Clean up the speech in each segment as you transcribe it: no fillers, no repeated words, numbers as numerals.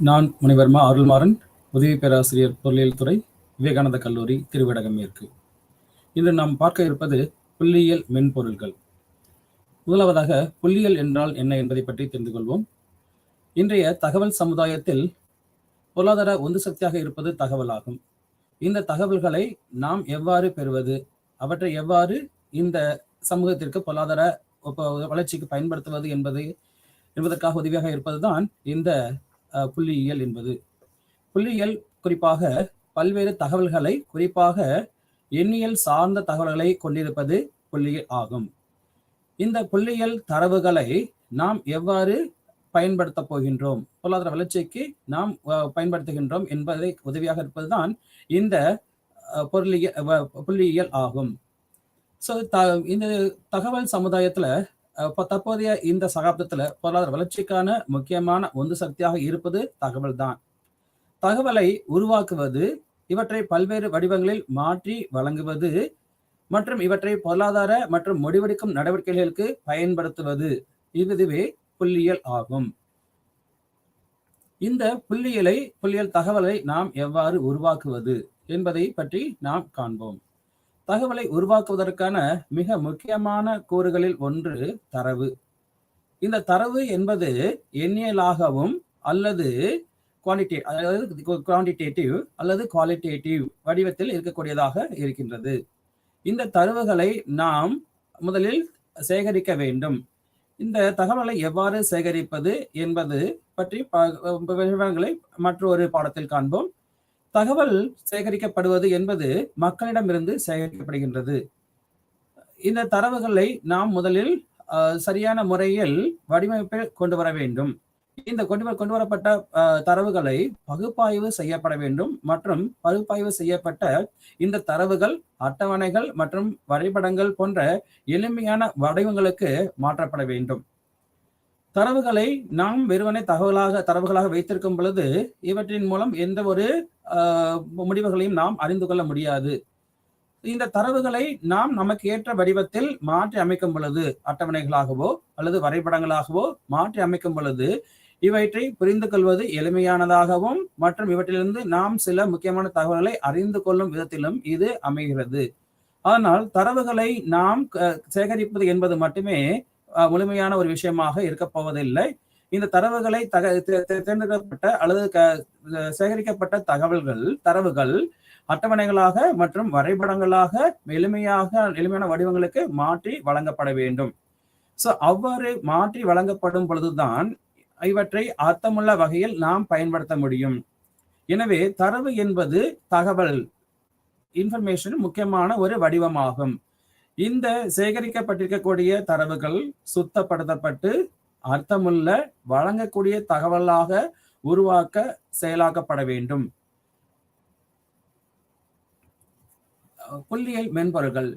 நான் முனைவர் அருள்மாறன், உதவி பேராசிரியர் பொருளியல் துறை, விவேகானந்த கல்லூரி, திருவிடகம் மேற்கு. இன்று நாம் பார்க்க இருப்பது புள்ளியியல் மென்பொருள்கள். முதலாவதாக புள்ளியியல் என்றால் என்ன என்பதை பற்றி தெரிந்து கொள்வோம். இன்றைய தகவல் சமுதாயத்தில் பொருளாதார உந்து சக்தியாக இருப்பது தகவல் ஆகும். இந்த தகவல்களை நாம் எவ்வாறு பெறுவது, அவற்றை எவ்வாறு இந்த சமூகத்திற்கு பொருளாதார வளர்ச்சிக்கு பயன்படுத்துவது என்பதற்காக உதவியாக இருப்பதுதான் இந்த புள்ளியியல் என்பது. புள்ளியியல் குறிப்பாக பல்வேறு தகவல்களை, குறிப்பாக எண்ணியல் சார்ந்த தகவல்களை கொண்டிருப்பது புள்ளியியல் ஆகும். இந்த புள்ளியியல் தரவுகளை நாம் எவ்வாறு பயன்படுத்த போகின்றோம், பொருளாதார வளர்ச்சிக்கு நாம் பயன்படுத்துகின்றோம் என்பதை உதவியாக இருப்பதுதான் இந்த புள்ளியியல் ஆகும். ஸோ இந்த தகவல் சமுதாயத்துல தற்போதைய இந்த சகாப்தத்துல பொருளாதார வளர்ச்சிக்கான முக்கியமான உந்து சக்தியாக இருப்பது தகவல் தான். தகவலை உருவாக்குவது, இவற்றை பல்வேறு வடிவங்களில் மாற்றி வழங்குவது மற்றும் இவற்றை பொருளாதார மற்றும் முடிவெடுக்கும் நடவடிக்கைகளுக்கு பயன்படுத்துவது, இதுவே புள்ளியியல் ஆகும். இந்த புள்ளியியல் தகவலை நாம் எவ்வாறு உருவாக்குவது என்பதை பற்றி நாம் காண்போம். தகவலை உருவாக்குவதற்கான மிக முக்கியமான கூறுகளில் ஒன்று தரவு. இந்த தரவு என்பது எண்ணியலாகவும் அல்லது குவான்டிடேட்டிவ் அல்லது குவாலிட்டேட்டிவ் வடிவத்தில் இருக்கக்கூடியதாக இருக்கின்றது. இந்த தரவுகளை நாம் முதலில் சேகரிக்க வேண்டும். இந்த தகவலை எவ்வாறு சேகரிப்பது என்பது பற்றி விவரங்களை மற்றொரு பாடத்தில் காண்போம். தகவல் சேகரிக்கப்படுவது என்பது மக்களிடமிருந்து சேகரிக்கப்படுகின்றது. இந்த தரவுகளை நாம் முதலில் சரியான முறையில் வடிவமைப்பில் கொண்டு வர வேண்டும். இந்த கொண்டு வரப்பட்ட தரவுகளை பகுப்பாய்வு செய்யப்பட வேண்டும் மற்றும் பகுப்பாய்வு செய்யப்பட்ட இந்த தரவுகள் அட்டவணைகள் மற்றும் வரைபடங்கள் போன்ற எளிமையான வடிவங்களுக்கு மாற்றப்பட வேண்டும். தரவுகளை நாம் வெறுமனே தரவுகளாக வைத்திருக்கும் பொழுது இவற்றின் மூலம் எந்த ஒரு முடிவுகளையும் நாம் அறிந்து கொள்ள முடியாது. இந்த தரவுகளை நாம் நமக்கு ஏற்ற வடிவத்தில் மாற்றி அமைக்கும் பொழுது, அட்டவணைகளாகவோ அல்லது வரைபடங்களாகவோ மாற்றி அமைக்கும் பொழுது இவற்றை புரிந்து கொள்வது எளிமையானதாகவும் மற்றும் இவற்றிலிருந்து நாம் சில முக்கியமான தகவல்களை அறிந்து கொள்ளும் விதத்திலும் இது அமைகிறது. அதனால் தரவுகளை நாம் சேகரிப்பது என்பது மட்டுமே முழுமையான ஒரு விஷயமாக இருக்க போவதில்லை. இந்த தரவுகளை தேர்ந்தெடுக்கப்பட்ட அல்லது சேகரிக்கப்பட்ட தரவுகள் அட்டவணைகளாக மற்றும் வரைபடங்களாக எளிமையான வடிவங்களுக்கு மாற்றி வழங்கப்பட வேண்டும். ஸோ அவ்வாறு மாற்றி வழங்கப்படும் பொழுதுதான் இவற்றை அர்த்தமுள்ள வகையில் நாம் பயன்படுத்த முடியும். எனவே தரவு என்பது தகவல், இன்ஃபர்மேஷன் முக்கியமான ஒரு வடிவமாகும். இந்த சேகரிக்கப்பட்டிருக்கக்கூடிய தரவுகள் சுத்தப்படுத்தப்பட்டு அர்த்தமுள்ள வழங்கக்கூடிய தகவலாக உருவாக்க செயலாக்கப்பட வேண்டும். புள்ளியியல் மென்பொருள்கள்.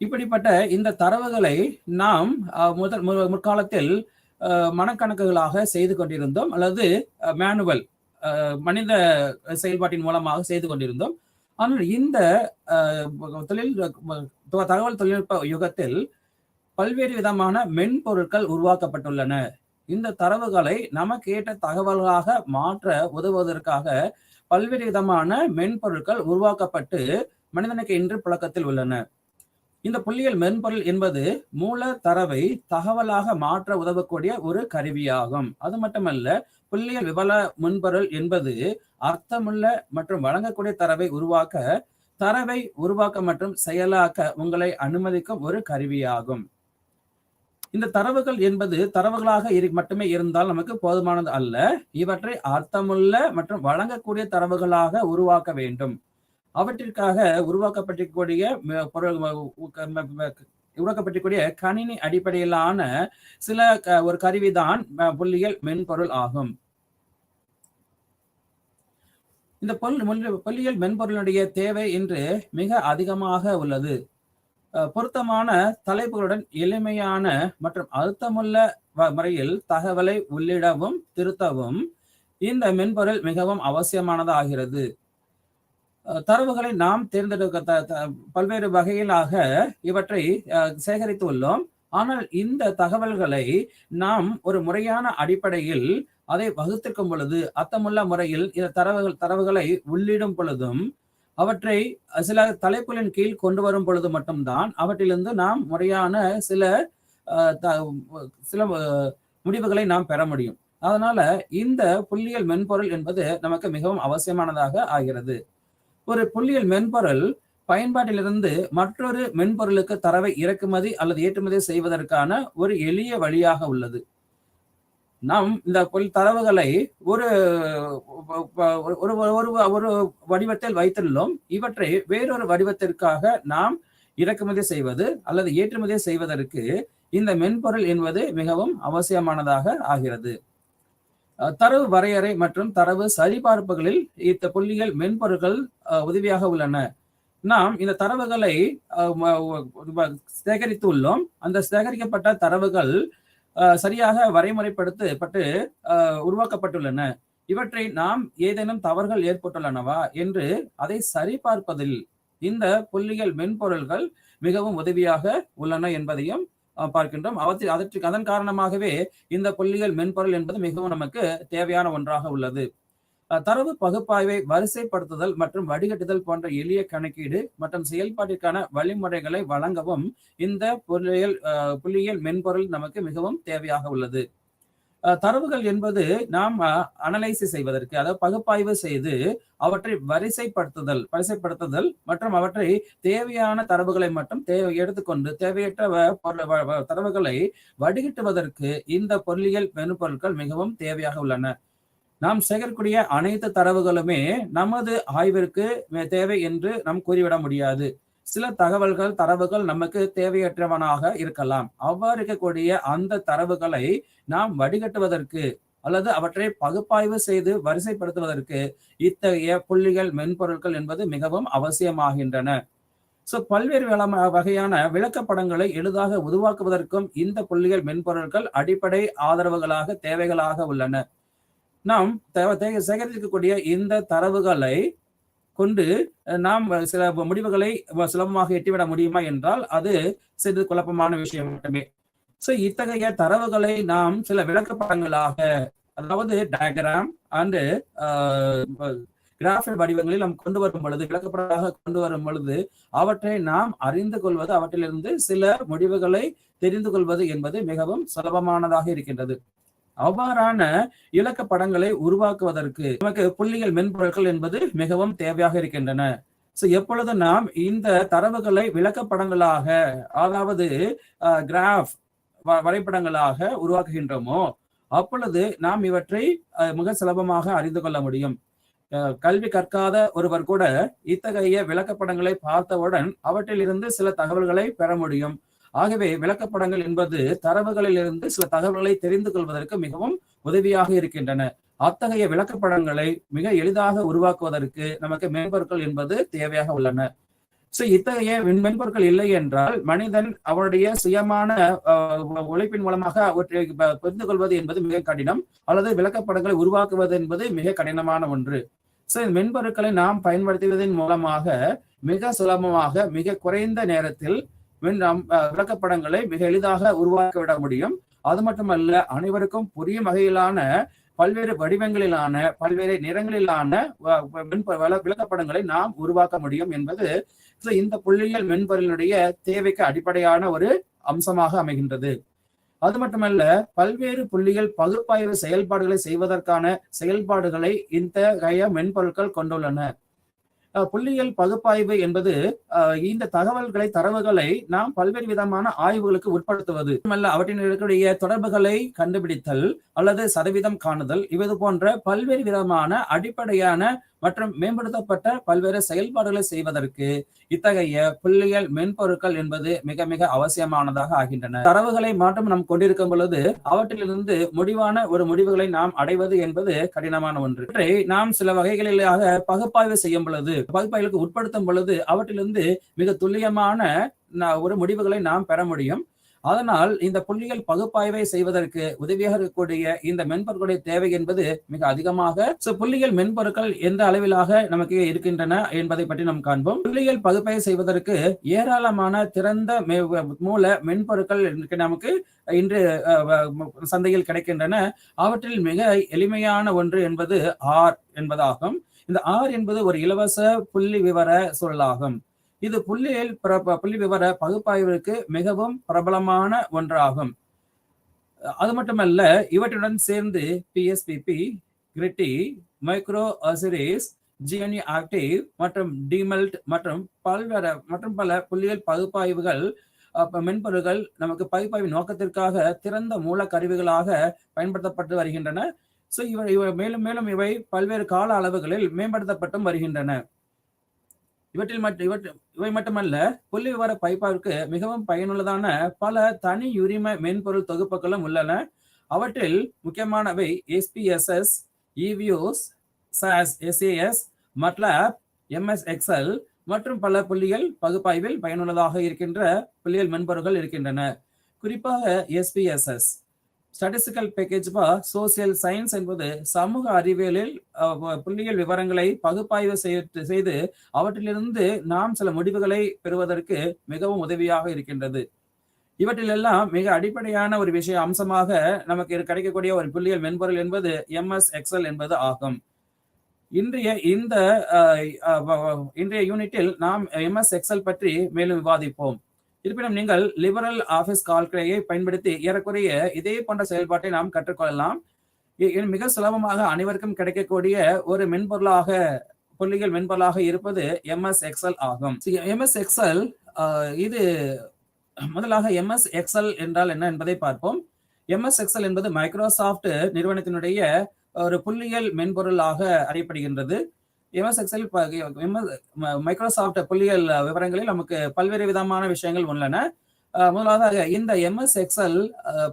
இப்படிப்பட்ட இந்த தரவுகளை நாம் முற்காலத்தில் மனக்கணக்குகளாக செய்து கொண்டிருந்தோம் அல்லது மேனுவல் மனித செயல்பாட்டின் மூலமாக செய்து கொண்டிருந்தோம். ஆனால் இந்த தகவல் தொழில்நுட்ப யுகத்தில் பல்வேறு விதமான மென்பொருட்கள் உருவாக்கப்பட்டுள்ளன. இந்த தரவுகளை நமக்கு ஏற்ற தகவல்களாக மாற்ற உதவுவதற்காக பல்வேறு விதமான மென்பொருட்கள் உருவாக்கப்பட்டு மனிதனுக்கு இன்று புழக்கத்தில் உள்ளன. இந்த புள்ளியியல் மென்பொருள் என்பது மூல தரவை தகவலாக மாற்ற உதவக்கூடிய ஒரு கருவியாகும். அது மட்டுமல்ல, புள்ளியியல் விவர மென்பொருள் என்பது அர்த்தமுள்ள மற்றும் வழங்கக்கூடிய தரவை உருவாக்க மற்றும் செயலாக்க உங்களை அனுமதிக்கும் ஒரு கருவியாகும். இந்த தரவுகள் என்பது தரவுகளாக மட்டுமே இருந்தால் நமக்கு போதுமானது அல்ல. இவற்றை அர்த்தமுள்ள மற்றும் வழங்கக்கூடிய தரவுகளாக உருவாக்க வேண்டும். அவற்றிற்காக உருவாக்கப்பட்டிருக்கூடிய கணினி அடிப்படையிலான ஒரு கருவிதான் புள்ளியியல் மென்பொருள் ஆகும். இந்த புள்ளியியல் மென்பொருளுடைய தேவை இன்று மிக அதிகமாக உள்ளது. பொருத்தமான தலைப்புகளுடன் எளிமையான மற்றும் அர்த்தமுள்ள முறையில் தகவலை உள்ளிடவும் திருத்தவும் இந்த மென்பொருள் மிகவும் அவசியமானதாகிறது. தரவுகளை நாம் தேர்ந்தெடுக்க பல்வேறு வகையிலாக இவற்றை சேகரித்து உள்ளோம். ஆனால் இந்த தகவல்களை நாம் ஒரு முறையான அடிப்படையில் அதை வகுத்திருக்கும் பொழுது, அர்த்தமுள்ள முறையில் இந்த தரவுகளை உள்ளிடும் பொழுதும், அவற்றை சில தலைப்புகளின் கீழ் கொண்டு வரும் பொழுது மட்டும்தான் அவற்றிலிருந்து நாம் முறையான சில சில முடிவுகளை நாம் பெற முடியும். அதனால இந்த புள்ளியியல் மென்பொருள் என்பது நமக்கு மிகவும் அவசியமானதாக ஆகிறது. ஒரு புள்ளியியல் மென்பொருள் பயன்பாட்டிலிருந்து மற்றொரு மென்பொருளுக்கு தரவை இறக்குமதி அல்லது ஏற்றுமதி செய்வதற்கான ஒரு எளிய வழியாக உள்ளது. நாம் இந்த தரவுகளை ஒரு ஒரு வடிவத்தில் வைத்துள்ளோம். இவற்றை வேறொரு வடிவத்திற்காக நாம் இறக்குமதி செய்வது அல்லது ஏற்றுமதி செய்வதற்கு இந்த மென்பொருள் என்பது மிகவும் அவசியமானதாக ஆகிறது. தரவு வரையறை மற்றும் தரவு சரிபார்ப்புகளில் இந்த புள்ளியியல் மென்பொருள்கள் உதவியாக உள்ளன. நாம் இந்த தரவுகளை சேகரித்து உள்ளோம். அந்த சேகரிக்கப்பட்ட தரவுகள் சரியாக வரைமுறைப்படுத்தப்பட்டு உருவாக்கப்பட்டுள்ளன. இவற்றை நாம் ஏதேனும் தவறுகள் ஏற்பட்டுள்ளனவா என்று அதை சரிபார்ப்பதில் இந்த புள்ளியியல் மென்பொருள்கள் மிகவும் உதவியாக உள்ளன என்பதையும் பார்க்கின்றோம். அதன் காரணமாகவே இந்த புள்ளியியல் மென்பொருள் என்பது மிகவும் நமக்கு தேவையான ஒன்றாக உள்ளது. தரவு பகுப்பாய்வை வரிசைப்படுத்துதல் மற்றும் வடிகட்டுதல் போன்ற எளிய கணக்கீடு மற்றும் செயல்பாட்டிற்கான வழிமுறைகளை வழங்கவும் இந்த புள்ளியியல் மென்பொருள் நமக்கு மிகவும் தேவையாக உள்ளது. தரவுகள் என்பது நாம் அனலைசிஸ் செய்வதற்கு, அதாவது பகுப்பாய்வு செய்து அவற்றை வரிசைப்படுத்துதல் மற்றும் அவற்றை தேவையான தரவுகளை மட்டும் எடுத்துக்கொண்டு தேவையற்ற தரவுகளை வடிகட்டுவதற்கு இந்த புள்ளியியல் மென்பொருட்கள் மிகவும் தேவையாக உள்ளன. நாம் சேகரிக்கக்கூடிய அனைத்து தரவுகளுமே நமது ஆய்விற்கு தேவை என்று நாம் கூறிவிட முடியாது. சில தரவுகள் நமக்கு தேவையற்றவனாக இருக்கலாம். அவ்வாறு இருக்கக்கூடிய அந்த தரவுகளை நாம் வடிகட்டுவதற்கு அல்லது அவற்றை பகுப்பாய்வு செய்து வரிசைப்படுத்துவதற்கு இத்தகைய புள்ளியியல் மென்பொருட்கள் என்பது மிகவும் அவசியமாகின்றன. பல்வேறு வகையான விளக்கப்படங்களை எளிதாக உருவாக்குவதற்கும் இந்த புள்ளியியல் மென்பொருட்கள் அடிப்படை ஆதரவுகளாக தேவைகளாக உள்ளன. நாம் சேகரிக்கக்கூடிய இந்த தரவுகளை கொண்டு நாம் சில முடிவுகளை சுலபமாக எட்டிவிட முடியுமா என்றால் அது சிறிது குழப்பமான விஷயம் மட்டுமே. இத்தகைய தரவுகளை நாம் சில விளக்கப்படங்களாக, அதாவது டயக்ராம் அண்ட் கிராஃப் வடிவங்களில் நாம் கொண்டு வரும் பொழுது, விளக்கப்படமாக கொண்டு வரும் பொழுது அவற்றை நாம் அறிந்து கொள்வது, அவற்றிலிருந்து சில முடிவுகளை தெரிந்து கொள்வது என்பது மிகவும் சுலபமானதாக இருக்கின்றது. அவ்வாறான இலக்கப்படங்களை உருவாக்குவதற்கு நமக்கு புள்ளியியல் மென்பொருட்கள் என்பது மிகவும் தேவையாக இருக்கின்றன. எப்பொழுது நாம் இந்த தரவுகளை விளக்கப்படங்களாக, அதாவது கிராஃப் வரைபடங்களாக உருவாக்குகின்றோமோ அப்பொழுது நாம் இவற்றை மிக சுலபமாக அறிந்து கொள்ள முடியும். கல்வி கற்காத ஒருவர் கூட இத்தகைய விளக்கப்படங்களை பார்த்தவுடன் அவற்றிலிருந்து சில தகவல்களை பெற முடியும். ஆகவே விளக்கப்படங்கள் என்பது தரவுகளில் இருந்து சில தகவல்களை தெரிந்து கொள்வதற்கு மிகவும் உதவியாக இருக்கின்றன. அத்தகைய விளக்கப்படங்களை மிக எளிதாக உருவாக்குவதற்கு நமக்கு மென்பொருட்கள் என்பது தேவையாக உள்ளன. இத்தகைய மென்பொருட்கள் இல்லை என்றால் மனிதன் அவருடைய சுயமான உழைப்பின் மூலமாக அவற்றை புரிந்து கொள்வது என்பது மிக கடினம், அல்லது விளக்கப்படங்களை உருவாக்குவது என்பது மிக கடினமான ஒன்று. மென்பொருட்களை நாம் பயன்படுத்துவதன் மூலமாக மிக சுலபமாக மிக குறைந்த நேரத்தில் விளக்கப்படங்களை மிக எளிதாக உருவாக்கிவிட முடியும். அது மட்டுமல்ல, அனைவருக்கும் புரியும் வகையிலான பல்வேறு வடிவங்களிலான பல்வேறு நிறங்களிலான விளக்கப்படங்களை நாம் உருவாக்க முடியும் என்பது இந்த புள்ளியியல் மென்பொருளுடைய தேவைக்கு அடிப்படையான ஒரு அம்சமாக அமைகின்றது. அது மட்டுமல்ல, பல்வேறு புள்ளியியல் பகுப்பாய்வு செயல்பாடுகளை செய்வதற்கான செயல்பாடுகளை இந்த மென்பொருட்கள் கொண்டுள்ளன. புள்ளியியல் பகுப்பாய்வு என்பது இந்த தரவுகளை நாம் பல்வேறு விதமான ஆய்வுகளுக்கு உட்படுத்துவது அல்ல, அவற்றின் இருக்கக்கூடிய தொடர்புகளை கண்டுபிடித்தல் அல்லது சதவீதம் காணுதல், இது போன்ற பல்வேறு விதமான அடிப்படையான மற்றும் மேம்படுத்தப்பட்ட பல்வேறு செயல்பாடுகளை செய்வதற்கு இத்தகைய புள்ளியியல் மென்பொருட்கள் என்பது மிக மிக அவசியமானதாக ஆகின்றன. தரவுகளை மட்டும் நாம் கொண்டிருக்கும் பொழுது அவற்றிலிருந்து முடிவுகளை நாம் அடைவது என்பது கடினமான ஒன்று. நாம் சில வகைகளிலாக பகுப்பாய்வு செய்யும் பொழுது, பகுப்பாய்வுக்கு உட்படுத்தும் பொழுது அவற்றிலிருந்து மிக துல்லியமான ஒரு முடிவுகளை நாம் பெற முடியும். அதனால் இந்த புள்ளியியல் பகுப்பாய்வை செய்வதற்கு உதவியாக இருக்கக்கூடிய இந்த மென்பொருட்களுடைய தேவை என்பது மிக அதிகமாக. புள்ளியியல் மென்பொருட்கள் எந்த அளவிலாக நமக்கு இருக்கின்றன என்பதை பற்றி நாம் காண்போம். புள்ளியியல் பகுப்பாய்வு செய்வதற்கு ஏராளமான திறந்த மூல மென்பொருட்கள் நமக்கு இன்று சந்தையில் கிடைக்கின்றன. அவற்றில் மிக எளிமையான ஒன்று என்பது ஆர் என்பதாகும். இந்த ஆர் என்பது ஒரு இலவச புள்ளி விவர சூழலாகும். இது புள்ளி விவர பகுப்பாய்விற்கு மிகவும் பிரபலமான ஒன்றாகும். அது மட்டுமல்ல, இவற்றுடன் சேர்ந்து PSPP, Gretl, MicrOsiris, GNU Octave மற்றும் டிமெல்ட் மற்றும் பல புள்ளியியல் பகுப்பாய்வுகள் மென்பொருள்கள் நமக்கு பகுப்பாய்வு நோக்கத்திற்காக திறந்த மூல கருவிகளாக பயன்படுத்தப்பட்டு வருகின்றன. மேலும் மேலும் இவை பல்வேறு கால அளவுகளில் மேம்படுத்தப்பட்டும் வருகின்றன. இவை மட்டுமல்ல, புள்ளி விவர பகுப்பாய்விற்கு மிகவும் பயனுள்ளதான பல தனி உரிம மென்பொருள் தொகுப்புகளும் உள்ளன. அவற்றில் முக்கியமானவை SPSS, EViews, SAS, MATLAB, MS Excel மற்றும் பல புள்ளியியல் பகுப்பாய்வில் பயனுள்ளதாக இருக்கின்ற புள்ளியியல் மென்பொருள்கள் இருக்கின்றன. குறிப்பாக SPSS, statistical package for social science என்பது சமூக அறிவியலில் புள்ளியியல் விவரங்களை பகுப்பாய்வு செய்து அவற்றிலிருந்து நாம் சில முடிவுகளை பெறுவதற்கு மிகவும் உதவியாக இருக்கின்றது. இவற்றிலெல்லாம் மிக அடிப்படையான ஒரு அம்சமாக நமக்கு கிடைக்கக்கூடிய ஒரு புள்ளியியல் மென்பொருள் என்பது MS Excel என்பது ஆகும். இன்றைய யூனிட்டில் நாம் MS Excel பற்றி மேலும் விவாதிப்போம். இருப்பினும் நீங்கள் லிபரல் ஆஃபீஸ் கால்குலேயை பயன்படுத்தி ஏறக்குறைய இதே போன்ற செயல்பாட்டை நாம் கற்றுக்கொள்ளலாம். மிக சுலபமாக அனைவருக்கும் கிடைக்கக்கூடிய ஒரு புள்ளியியல் மென்பொருளாக இருப்பது MS Excel ஆகும். MS Excel இது முதலாக MS Excel என்றால் என்ன என்பதை பார்ப்போம். MS Excel என்பது மைக்ரோசாஃப்ட் நிறுவனத்தினுடைய ஒரு புள்ளியியல் மென்பொருளாக அறியப்படுகின்றது. MS Excel மைக்ரோசாஃப்ட் புள்ளியியல் விவரங்களில் நமக்கு பல்வேறு விதமான விஷயங்கள் உள்ளன. முதலாவதாக இந்த MS Excel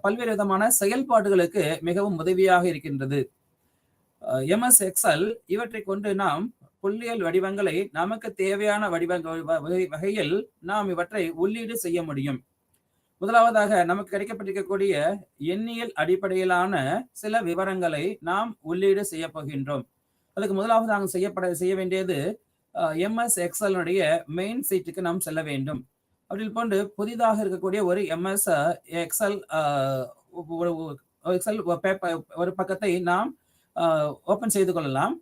பல்வேறு விதமான செயல்பாடுகளுக்கு மிகவும் உதவியாக இருக்கின்றது. MS Excel இவற்றை கொண்டு நாம் புள்ளியியல் வடிவங்களை நமக்கு தேவையான வகையில் நாம் இவற்றை உள்ளீடு செய்ய முடியும். முதலாவதாக நமக்கு கிடைக்கப்பட்டிருக்கக்கூடிய எண்ணியல் அடிப்படையிலான சில விவரங்களை நாம் உள்ளீடு செய்ய போகின்றோம். அதுக்கு முதலாவது நாங்கள் செய்ய வேண்டியது MS Excel மெயின் சைட்டுக்கு நாம் செல்ல வேண்டும். அதில் போன்று புதிதாக இருக்கக்கூடிய ஒரு MS Excel ஒரு பக்கத்தை நாம் ஓபன் செய்து கொள்ளலாம்.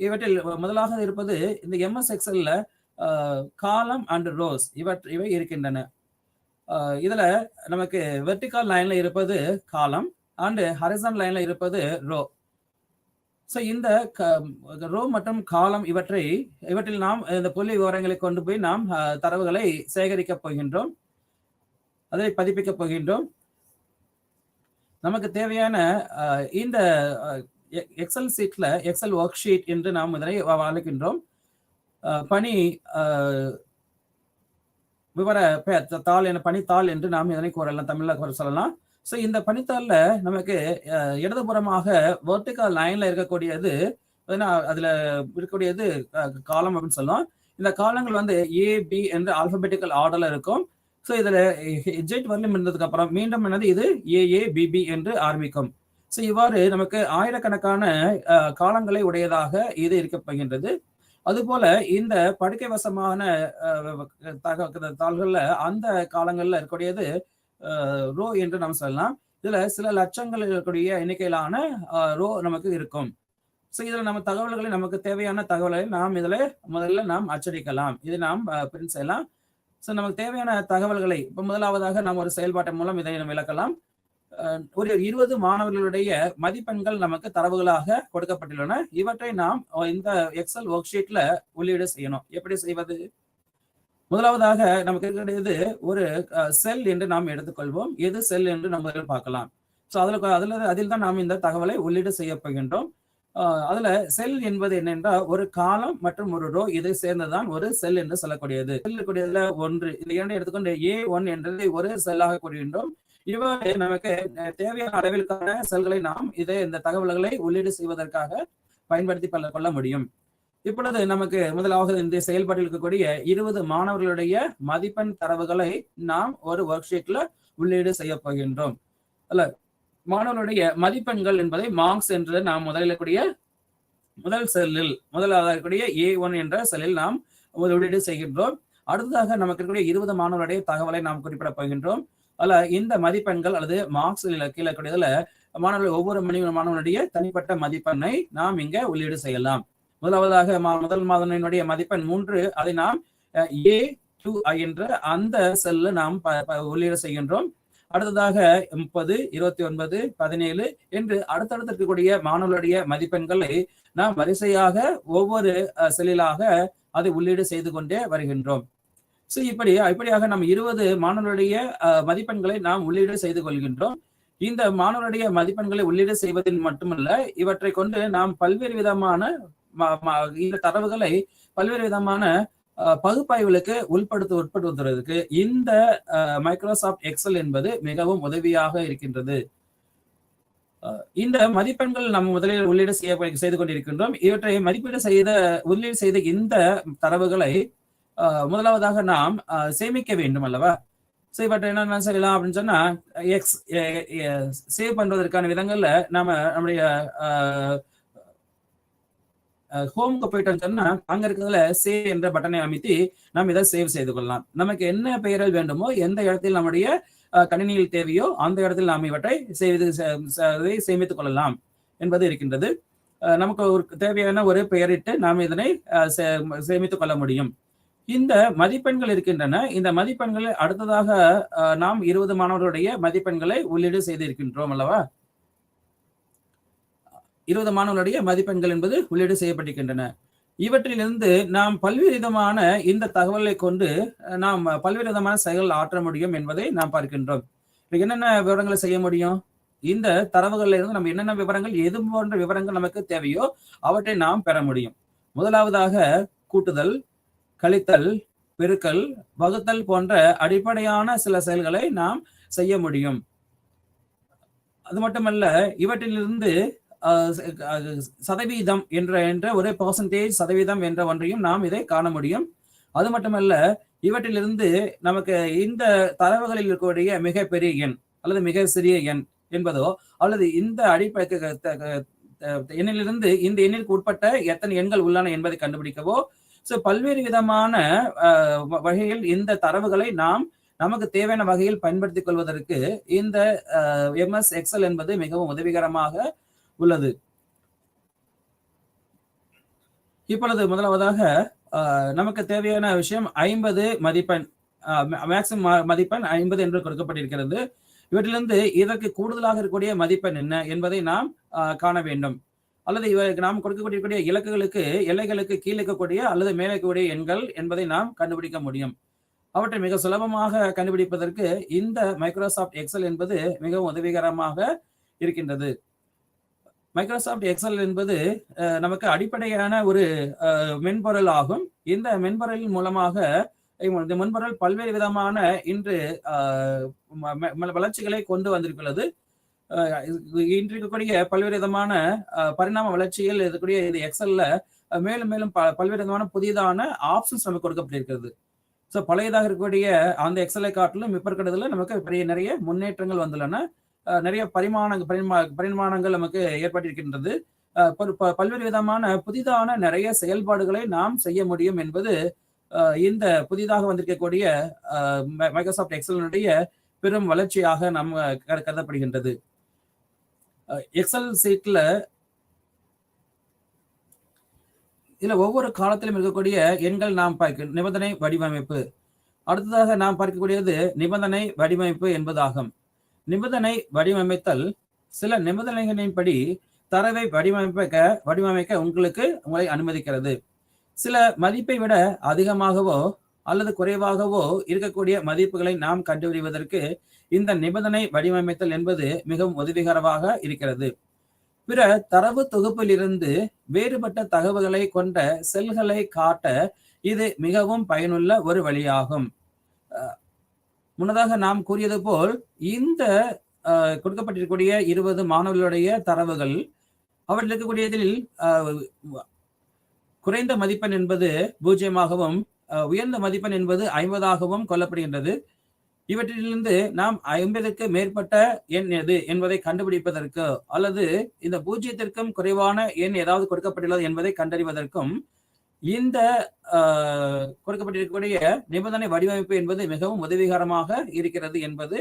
இவற்றில் முதலாக இருப்பது இந்த MS Excel காலம் அண்ட் ரோஸ் இவை இருக்கின்றன. இதுல நமக்கு வெர்டிகல் லைன்ல இருப்பது காலம் அண்ட் ஹரிசான்டல் லைன்ல இருப்பது ரோ. இந்த ரோ மற்றும் காலம் இவற்றில் நாம் இந்த புள்ளி விவரங்களை கொண்டு போய் நாம் தரவுகளை சேகரிக்க போகின்றோம், அதை பதிப்பிக்க போகின்றோம். நமக்கு தேவையான இந்த எக்ஸல் சீட்ல எக்ஸல் ஒர்க் ஷீட் என்று நாம் இதனை அழைக்கின்றோம். பணி விவர தாள் பணித்தாள் என்று நாம் இதனை கூறலாம், தமிழ்ல சொல்லலாம். இந்த பணித்தாள்ல நமக்கு இடதுபுறமாக வெர்டிகல் லைன்ல இருக்கக்கூடியது அதுல இருக்கக்கூடியது காலம் அப்படின்னு சொல்லுவோம். இந்த காலங்கள் A-B என்று ஆல்பபெட்டிக்கல் ஆர்டர்ல இருக்கும். இதுல ஜெட் வரலும் இருந்ததுக்கு அப்புறம் மீண்டும் இது AA-BB என்று ஆரம்பிக்கும். இவ்வாறு நமக்கு ஆயிரக்கணக்கான காலங்களை உடையதாக இது இருக்க போகின்றது. அதுபோல இந்த படுக்கை வசமான தாள்கள்ல அந்த காலங்கள்ல இருக்கக்கூடியது ரோ என்று நாம் சொல்லலாம். இதுல சில லட்சங்கள் இருக்கக்கூடிய எண்ணிக்கையிலான ரோ நமக்கு இருக்கும். இதுல நம்ம தகவல்களை நமக்கு தேவையான தகவல்களை நாம் இதுல முதல்ல நாம் அச்சடிக்கலாம், இதை நாம் பிரிண்ட் செய்யலாம். நமக்கு தேவையான தகவல்களை இப்ப முதலாவதாக நாம் ஒரு செயல்பாட்டின் மூலம் இதை நம்ம விளக்கலாம். ஒரு 20 மாணவர்களுடைய மதிப்பெண்கள் நமக்கு தரவுகளாக கொடுக்கப்பட்டுள்ளன. இவற்றை நாம் இந்த எக்ஸல் ஒர்க் ஷீட்ல உள்ளீடு செய்யணும். எப்படி செய்வது? முதலாவதாக நமக்கு இருக்கிறது ஒரு செல் என்று நாம் எடுத்துக்கொள்வோம். எது செல் என்று நம்ம பார்க்கலாம். அதில் தான் நாம் இந்த தகவலை உள்ளீடு செய்ய போகின்றோம். அதுல செல் என்பது என்னென்றால் ஒரு காலம் மற்றும் ஒரு ரோ இதை சேர்ந்ததான் ஒரு செல் என்று சொல்லக்கூடியது. செல்லுக்கூடியதுல ஒன்று, இந்த இரண்டை எடுத்துக்கொண்டு A1 என்றதை ஒரு செல்லாக கூறுகின்றோம். இவ்வாறு நமக்கு தேவையான அளவிற்கான செல்களை நாம் இந்த தகவல்களை உள்ளீடு செய்வதற்காக பயன்படுத்தி கொள்ள முடியும். இப்பொழுது நமக்கு முதலாவது இந்த செயல்பாட்டில் இருக்கக்கூடிய 20 மாணவர்களுடைய மதிப்பெண் தரவுகளை நாம் ஒரு ஒர்க் ஷீட்ல உள்ளீடு செய்ய போகின்றோம். அல்ல, மாணவர்களுடைய மதிப்பெண்கள் என்பதை மார்க்ஸ் என்று நாம் முதலில் முதல் செல்லில் முதலாவது A1 என்ற செல்லில் நாம் உள்ளீடு செய்கின்றோம். அடுத்ததாக நமக்கு இருக்கக்கூடிய 20 மாணவர்களுடைய தகவலை நாம் குறிப்பிட போகின்றோம். அல்ல, இந்த மதிப்பெண்கள் அல்லது மார்க்ஸ் கீழே கூடியதுல மாணவர்கள் ஒவ்வொரு மாணவனுடைய தனிப்பட்ட மதிப்பெண்ணை நாம் இங்க உள்ளீடு செய்யலாம். முதலாவதாக முதல் மாணவனுடைய மதிப்பெண் 3, அதை நாம் A2 என்ற அந்த செல்ல நாம் உள்ளீடு செய்கின்றோம். அடுத்ததாக 30, 29, 17 என்று அடுத்தடுத்து இருக்கக்கூடிய மாணவர்களுடைய மதிப்பெண்களை நாம் வரிசையாக ஒவ்வொரு செல்லிலாக அதை உள்ளீடு செய்து கொண்டே வருகின்றோம். ஸோ இப்படியாக நாம் 20 மாணவர்களுடைய மதிப்பெண்களை நாம் உள்ளீடு செய்து கொள்கின்றோம். இந்த மாணவர்களுடைய மதிப்பெண்களை உள்ளீடு செய்வதில் மட்டுமல்ல, இவற்றை கொண்டு நாம் பல்வேறு விதமான இந்த தரவுகளை பல்வேறு விதமான பகுப்பாய்வுகளுக்கு உட்படுத்துவதற்கு இந்த மைக்ரோசாஃப்ட் எக்ஸல் என்பது மிகவும் உதவியாக இருக்கின்றது. இந்த மதிப்பெண்கள் நாம் முதலில் உள்ளீடு செய்து கொண்டிருக்கின்றோம். இவற்றை உள்ளீடு செய்த இந்த தரவுகளை முதலாவதாக நாம் சேமிக்க வேண்டும் அல்லவா? இவற்றை என்ன செய்யலாம் அப்படின்னு சொன்னா, சேவ் பண்றதற்கான விதங்கள்ல நம்முடைய ஹோம்க்கு போயிட்டோம்னு சொன்னா அங்க இருக்கிறதுல சேவ் என்ற பட்டனை அமைத்தி நாம் இதை சேவ் செய்து கொள்ளலாம். நமக்கு என்ன பெயரில் வேண்டுமோ, எந்த இடத்தில் நம்முடைய கணினியில் தேவையோ அந்த இடத்தில் நாம் இவற்றை சேமித்துக் கொள்ளலாம் என்பது இருக்கின்றது. நமக்கு ஒரு தேவையான ஒரு பெயரிட்டு நாம் இதனை சேமித்துக் கொள்ள முடியும். இந்த மதிப்பெண்கள் இருக்கின்றன. இந்த மதிப்பெண்களை அடுத்ததாக நாம் 20 மாணவர்களுடைய மதிப்பெண்களை உள்ளீடு செய்திருக்கின்றோம் அல்லவா? 20 மாணவர்களுடைய மதிப்பெண்கள் என்பது உள்ளீடு செய்யப்பட்டிருக்கின்றன. இவற்றிலிருந்து நாம் பல்வேறு விதமான இந்த தகவலை கொண்டு நாம் பல்வேறு விதமான செயல்கள் ஆற்ற முடியும் என்பதை நாம் பார்க்கின்றோம். என்னென்ன விவரங்களை செய்ய முடியும்? இந்த தரவுகளில் இருந்து நம்ம என்னென்ன விவரங்கள், எது போன்ற விவரங்கள் நமக்கு தேவையோ அவற்றை நாம் பெற முடியும். முதலாவதாக கூட்டுதல், கழித்தல், பெருக்கல், வகுத்தல் போன்ற அடிப்படையான சில செயல்களை நாம் செய்ய முடியும். அது மட்டுமல்ல, இவற்றிலிருந்து சதவீதம் என்ற ஒரு பெர்சன்டேஜ் சதவீதம் என்ற ஒன்றையும் நாம் இதை காண முடியும். அது மட்டுமல்ல, இவற்றிலிருந்து நமக்கு இந்த தரவுகளில் இருக்கக்கூடிய மிகப்பெரிய எண் அல்லது மிக சிறிய எண் என்பதோ, அல்லது இந்த அடிப்படை எண்ணிலிருந்து இந்த எண்ணிற்கு உட்பட்ட எத்தனை எண்கள் உள்ளன என்பதை கண்டுபிடிக்கவோ, பல்வேறு விதமான வகையில் இந்த தரவுகளை நாம் நமக்கு தேவையான வகையில் பயன்படுத்திக் கொள்வதற்கு இந்த MS எக்ஸல் என்பது மிகவும் உதவிகரமாக உள்ளது. இப்பொழுது முதலாவதாக நமக்கு தேவையான விஷயம் 50 மதிப்பெண், மேக்சிமம் மதிப்பெண் 50 என்று கொடுக்கப்பட்டிருக்கிறது. இவற்றிலிருந்து இதற்கு கூடுதலாக இருக்கக்கூடிய மதிப்பெண் என்ன என்பதை நாம் காண வேண்டும். அல்லது நாம் கொடுக்கக்கூடிய எல்லைகளுக்கு கீழே இருக்கக்கூடிய அல்லது மேலே இருக்கக்கூடிய எண்கள் என்பதை நாம் கண்டுபிடிக்க முடியும். அவற்றை மிக சுலபமாக கண்டுபிடிப்பதற்கு இந்த மைக்ரோசாஃப்ட் எக்ஸல் என்பது மிகவும் உதவிகரமாக இருக்கின்றது. மைக்ரோசாஃப்ட் எக்ஸல் என்பது நமக்கு அடிப்படையான ஒரு மென்பொருள் ஆகும். இந்த மென்பொருளின் மூலமாக இந்த மென்பொருள் பல்வேறு விதமான இன்று வளர்ச்சிகளை கொண்டு வந்திருக்கிறது. இன்று இருக்கக்கூடிய பல்வேறு விதமான பரிணாம வளர்ச்சிகள் இருக்கக்கூடிய இந்த எக்ஸல்ல மேலும் மேலும் பல்வேறு விதமான புதிதான ஆப்ஷன்ஸ் நமக்கு கொடுக்கப்பட்டிருக்கிறது. பழையதாக இருக்கக்கூடிய அந்த எக்ஸலை காட்டிலும் இப்ப இருக்கிறதுல நமக்கு நிறைய முன்னேற்றங்கள் வந்துள்ளன. நிறைய பரிமாணங்கள் நமக்கு ஏற்பட்டிருக்கின்றது. பல்வேறு விதமான புதிதான நிறைய செயல்பாடுகளை நாம் செய்ய முடியும் என்பது இந்த புதிதாக வந்திருக்கக்கூடிய மைக்ரோசாஃப்ட் எக்ஸலினுடைய பெரும் வளர்ச்சியாக நம்ம கருதப்படுகின்றது. எக்ஸல் சீட்ல இதுல ஒவ்வொரு காலத்திலும் இருக்கக்கூடிய எண்கள் நாம் பார்க்க நிபந்தனை வடிவமைப்பு. அடுத்ததாக நாம் பார்க்கக்கூடியது நிபந்தனை வடிவமைப்பு என்பதாகும். நிபந்தனை வடிவமைத்தல் சில நிபந்தனைகளின்படி தரவை வடிவமைக்க உங்களை அனுமதிக்கிறது. சில மதிப்பை விட அதிகமாகவோ அல்லது குறைவாகவோ இருக்கக்கூடிய மதிப்புகளை நாம் கண்டுபிடிப்பதற்கு இந்த நிபந்தனை வடிவமைத்தல் என்பது மிகவும் உதவிகரமாக இருக்கிறது. பிற தரவு தொகுப்பிலிருந்து வேறுபட்ட தகவல்களை கொண்ட செல்களை காட்ட இது மிகவும் பயனுள்ள ஒரு வழியாகும். முன்னதாக நாம் கூறியது போல் இந்த கொடுக்கப்பட்டிருக்கக்கூடிய 20 மாணவர்களுடைய தரவுகள் அவற்றில் இருக்கக்கூடியதில் குறைந்த மதிப்பெண் என்பது 0ஆகவும் உயர்ந்த மதிப்பெண் என்பது 50ஆகவும் கொள்ளப்படுகின்றது. இவற்றிலிருந்து நாம் 50க்கு மேற்பட்ட எண் எது என்பதை கண்டுபிடிப்பதற்கு அல்லது இந்த 0த்திற்கும் குறைவான எண் ஏதாவது கொடுக்கப்பட்டுள்ளது என்பதை கண்டறிவதற்கும் இந்த கொடுக்கப்பட்டிருக்கக்கூடிய நிபந்தனை வடிவமைப்பு என்பது மிகவும் உதவிகரமாக இருக்கிறது என்பதை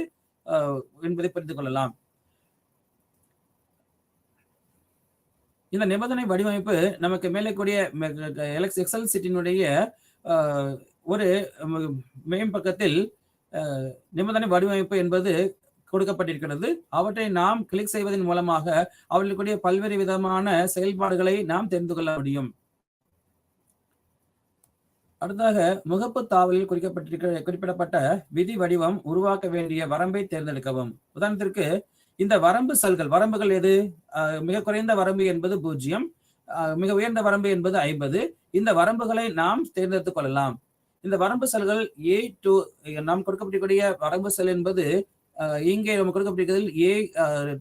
புரிந்து கொள்ளலாம். இந்த நிபந்தனை வடிவமைப்பு நமக்கு மேலே கூடிய எக்ஸல் சீட்டினுடைய ஒரு மேம்பக்கத்தில் நிபந்தனை வடிவமைப்பு என்பது கொடுக்கப்பட்டிருக்கிறது. அவற்றை நாம் கிளிக் செய்வதன் மூலமாக அவர்களுடைய பல்வேறு விதமான செயல்பாடுகளை நாம் தெரிந்து கொள்ள முடியும். அடுத்ததாக முகப்பு தாவலில் குறிப்பிடப்பட்ட விதி வடிவம் உருவாக்க வேண்டிய வரம்பை தேர்ந்தெடுக்கவும். உதாரணத்திற்கு இந்த வரம்புகள் எது? மிக குறைந்த வரம்பு என்பது 0, மிக உயர்ந்த வரம்பு என்பது 50. இந்த வரம்புகளை நாம் தேர்ந்தெடுத்துக் கொள்ளலாம். இந்த வரம்பு செல்கள் A2 நாம் கொடுக்கப்பட்டிருக்கூடிய வரம்பு செல் என்பது இங்கே நம்ம கொடுக்கப்பட்டிருக்கிறது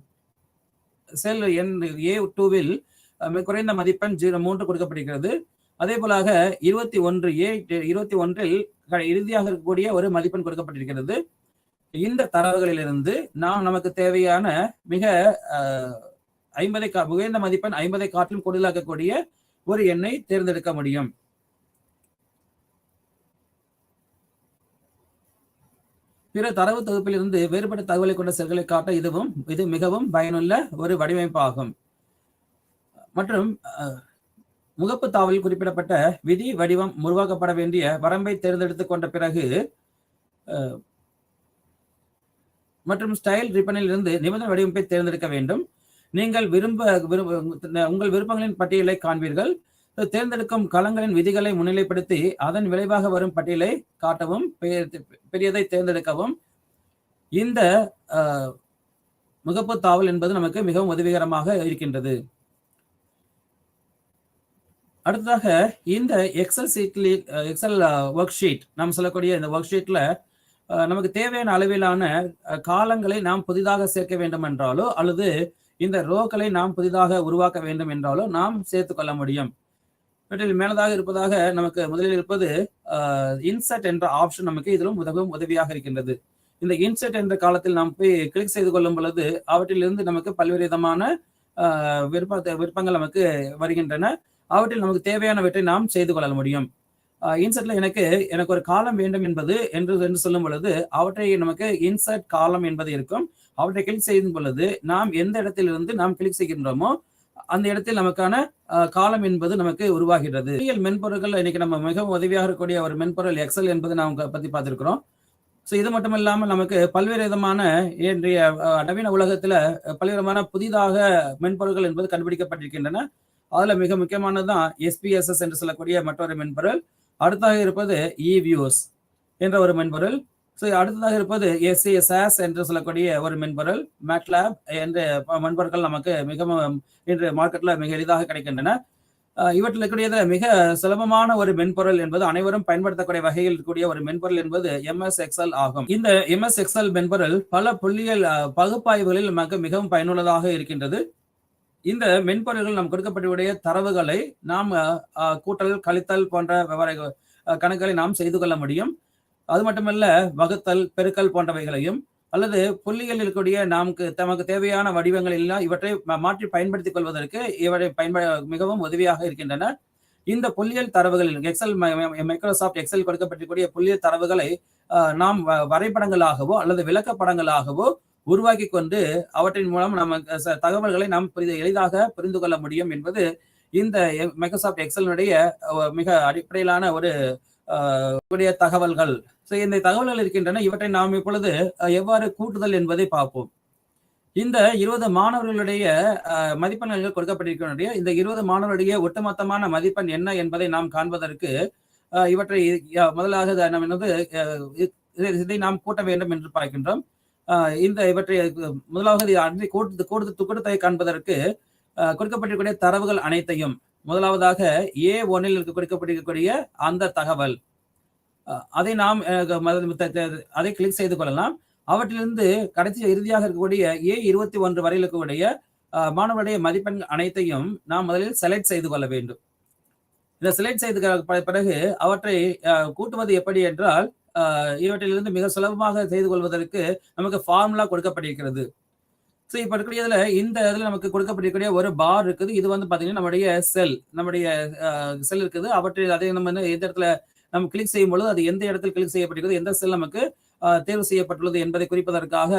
செல் எண் A2வில் மிக குறைந்த மதிப்பெண் 3 கொடுக்கப்பட்டிருக்கிறது. அதே போலாக 21 இறுதியாக இருக்கக்கூடிய ஒரு மதிப்பெண் கொடுக்கப்பட்டிருக்கிறது. இந்த தரவுகளிலிருந்து நாம் நமக்கு தேவையான மிக உயர்ந்த மதிப்பெண் 50 காட்டிலும் கூடுதலாக்கக்கூடிய ஒரு எண்ணை தேர்ந்தெடுக்க முடியும். பிற தரவு தொகுப்பிலிருந்து வேறுபட்ட தகவலை கொண்ட செல்களை காட்ட இது மிகவும் பயனுள்ள ஒரு வடிவமைப்பாகும். மற்றும் முகப்பு தாவலில் குறிப்பிடப்பட்ட விதி வடிவம் உருவாக்கப்பட வேண்டிய வரம்பை தேர்ந்தெடுத்துக் கொண்ட பிறகு மற்றும் ஸ்டைல் ரிப்பனில் இருந்து நிபந்தனை வடிவமைப்பை தேர்ந்தெடுக்க வேண்டும். நீங்கள் உங்கள் விருப்பங்களின் பட்டியலை காண்பீர்கள். தேர்ந்தெடுக்கும் களங்களின் விதிகளை முன்னிலைப்படுத்தி அதன் விளைவாக வரும் பட்டியலை காட்டவும், பெரியதை தேர்ந்தெடுக்கவும் இந்த முகப்பு தாவல் என்பது நமக்கு மிகவும் உதவிகரமாக இருக்கின்றது. அடுத்ததாக இந்த எக்ஸல் ஒர்க் ஷீட் நாம் சொல்லக்கூடிய இந்த ஒர்க் ஷீட்ல நமக்கு தேவையான அளவிலான காலங்களை நாம் புதிதாக சேர்க்க வேண்டும் என்றாலோ அல்லது இந்த ரோக்களை நாம் புதிதாக உருவாக்க வேண்டும் என்றாலோ நாம் சேர்த்துக் கொள்ள முடியும். இவற்றில் மேலதாக இருப்பதாக நமக்கு முதலில் இருப்பது இன்சர்ட் என்ற ஆப்ஷன் நமக்கு இதிலும் உதவியாக இருக்கின்றது. இந்த இன்சர்ட் என்ற காலத்தில் நாம் போய் கிளிக் செய்து கொள்ளும் பொழுது அவற்றிலிருந்து நமக்கு பல்வேறு விதமான விருப்பங்கள் நமக்கு வருகின்றன. அவற்றில் நமக்கு தேவையானவற்றை நாம் செய்து கொள்ள முடியும். இன்சர்ட்ல எனக்கு ஒரு காலம் வேண்டும் என்று சொல்லும் பொழுது அவற்றை நமக்கு இன்சர்ட் காலம் என்பது இருக்கும். அவற்றை கிளிக் செய்யும் பொழுது நாம் எந்த இடத்திலிருந்து நாம் கிளிக் செய்கின்றோமோ அந்த இடத்தில் நமக்கான காலம் என்பது நமக்கு உருவாகிறது. மென்பொருட்கள் இன்னைக்கு நம்ம மிகவும் உதவியாக இருக்கக்கூடிய ஒரு மென்பொருள் எக்ஸல் என்பது நாம் பத்தி பார்த்திருக்கிறோம். ஸோ இது மட்டும் இல்லாமல் நமக்கு பல்வேறு விதமான இன்றைய நவீன உலகத்துல பல்வேறு விதமான புதிதாக மென்பொருட்கள் என்பது கண்டுபிடிக்கப்பட்டிருக்கின்றன. அதுல மிக முக்கியமானதுதான் SPSS என்று சொல்லக்கூடிய மற்றொரு மென்பொருள். அடுத்ததாக இருப்பது eViews என்ற ஒரு மென்பொருள். அடுத்ததாக இருப்பது SAS என்று சொல்லக்கூடிய ஒரு மென்பொருள். MATLAB என்ற மென்பொருட்கள் நமக்கு மிகவும் இன்று மார்க்கெட்ல மிக எளிதாக கிடைக்கின்றன. இவற்றில் இருக்கக்கூடியது மிக சுலபமான ஒரு மென்பொருள் என்பது அனைவரும் பயன்படுத்தக்கூடிய வகையில் இருக்கக்கூடிய ஒரு மென்பொருள் என்பது MS Excel ஆகும். இந்த MS Excel மென்பொருள் பல புள்ளியியல் பகுப்பாய்வுகளில் நமக்கு மிகவும் பயனுள்ளதாக இருக்கின்றது. இந்த மென்பொருள்கள் நாம் கொடுக்கப்பட்டுடைய தரவுகளை நாம் கூட்டல், கழித்தல் போன்ற கணக்குகளை நாம் செய்து கொள்ள முடியும். அது மட்டுமல்ல, வகுத்தல், பெருக்கல் போன்றவைகளையும் அல்லது புள்ளிகள் இருக்கக்கூடிய தமக்கு தேவையான வடிவங்கள் எல்லாம் இவற்றை மாற்றி பயன்படுத்திக் கொள்வதற்கு இவற்றை மிகவும் உதவியாக இருக்கின்றன. இந்த புள்ளியல் தரவுகளில் மைக்ரோசாஃப்ட் எக்ஸல் கொடுக்கப்பட்டிருக்கக்கூடிய புள்ளியல் தரவுகளை நாம் வரைபடங்களாகவோ அல்லது விளக்கப்படங்களாகவோ உருவாக்கி கொண்டு அவற்றின் மூலம் நம்ம தகவல்களை நாம் எளிதாக புரிந்து கொள்ள முடியும் என்பது இந்த மைக்ரோசாஃப்ட் எக்ஸலினுடைய மிக அடிப்படையிலான ஒரு தகவல்கள். இந்த தகவல்கள் இருக்கின்றன. இவற்றை நாம் இப்பொழுது எவ்வாறு கூட்டுதல் என்பதை பார்ப்போம். இந்த 20 மாணவர்களுடைய மதிப்பெண்கள் கொடுக்கப்பட்டிருக்கின்ற இந்த 20 மாணவர்களுடைய ஒட்டுமொத்தமான மதிப்பெண் என்ன என்பதை நாம் காண்பதற்கு இவற்றை முதலாக இதை நாம் கூட்ட வேண்டும் என்று பார்க்கின்றோம். இவற்றை முதலாவது கூடுதலை காண்பதற்கு கொடுக்கப்பட்டிருக்கக்கூடிய தரவுகள் அனைத்தையும் முதலாவதாக A1 கொடுக்கப்பட்டிருக்கக்கூடிய அந்த தகவல் அதை நாம் அதை கிளிக் செய்து கொள்ளலாம். அவற்றிலிருந்து இறுதியாக இருக்கக்கூடிய A21 வரையில் இருக்கக்கூடிய மாணவருடைய மதிப்பெண் அனைத்தையும் நாம் முதலில் செலக்ட் செய்து கொள்ள வேண்டும். இந்த செலக்ட் செய்த பிறகு அவற்றை கூட்டுவது எப்படி என்றால் இவற்றிலிருந்து மிக சுலபமாக செய்து கொள்வதற்கு நமக்கு ஃபார்முலா கொடுக்கப்பட்டிருக்கிறது. ஸோ இப்போ இருக்கக்கூடியதுல இந்த இதில் நமக்கு கொடுக்கப்பட்டிருக்கக்கூடிய ஒரு பார் இருக்குது. இது வந்து பார்த்தீங்கன்னா நம்முடைய செல் இருக்குது. அவற்றில் அதை நம்ம எந்த இடத்துல நம்ம கிளிக் செய்யும் பொழுது அது எந்த இடத்தில் கிளிக் செய்யப்பட்டிருக்கிறது, எந்த செல் நமக்கு தேர்வு செய்யப்பட்டுள்ளது என்பதை குறிப்பதற்காக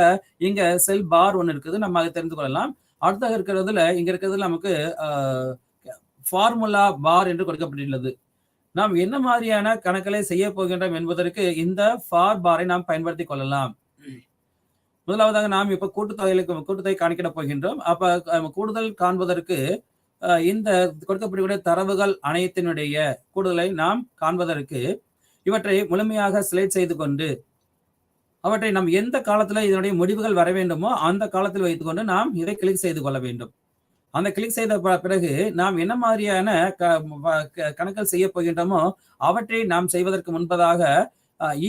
இங்க செல் பார் ஒன்று இருக்குது. நம்ம அதை தெரிந்து கொள்ளலாம். அடுத்த இருக்கிறதுல இங்க இருக்கிறதுல நமக்கு ஃபார்முலா பார் என்று கொடுக்கப்பட்டுள்ளது. நாம் என்ன மாதிரியான கணக்குகளை செய்ய போகின்றோம் என்பதற்கு இந்த ஃபார் பாரை நாம் பயன்படுத்திக் கொள்ளலாம். முதலாவதாக நாம் இப்ப கூட்டுத்தொகை கணக்கிட போகின்றோம். அப்ப கூடுதல் காண்பதற்கு இந்த கொடுக்கப்படக்கூடிய தரவுகள் அனைத்தினுடைய கூடுதலை நாம் காண்பதற்கு இவற்றை முழுமையாக செலக்ட் செய்து கொண்டு அவற்றை நாம் எந்த காலத்துல இதனுடைய முடிவுகள் வர வேண்டுமோ அந்த காலத்தில் வைத்துக்கொண்டு நாம் இதை கிளிக் செய்து கொள்ள வேண்டும். அந்த கிளிக் செய்த பிறகு நாம் என்ன மாதிரியான கணக்குகள் செய்ய போகின்றோமோ அவற்றை நாம் செய்வதற்கு முன்பதாக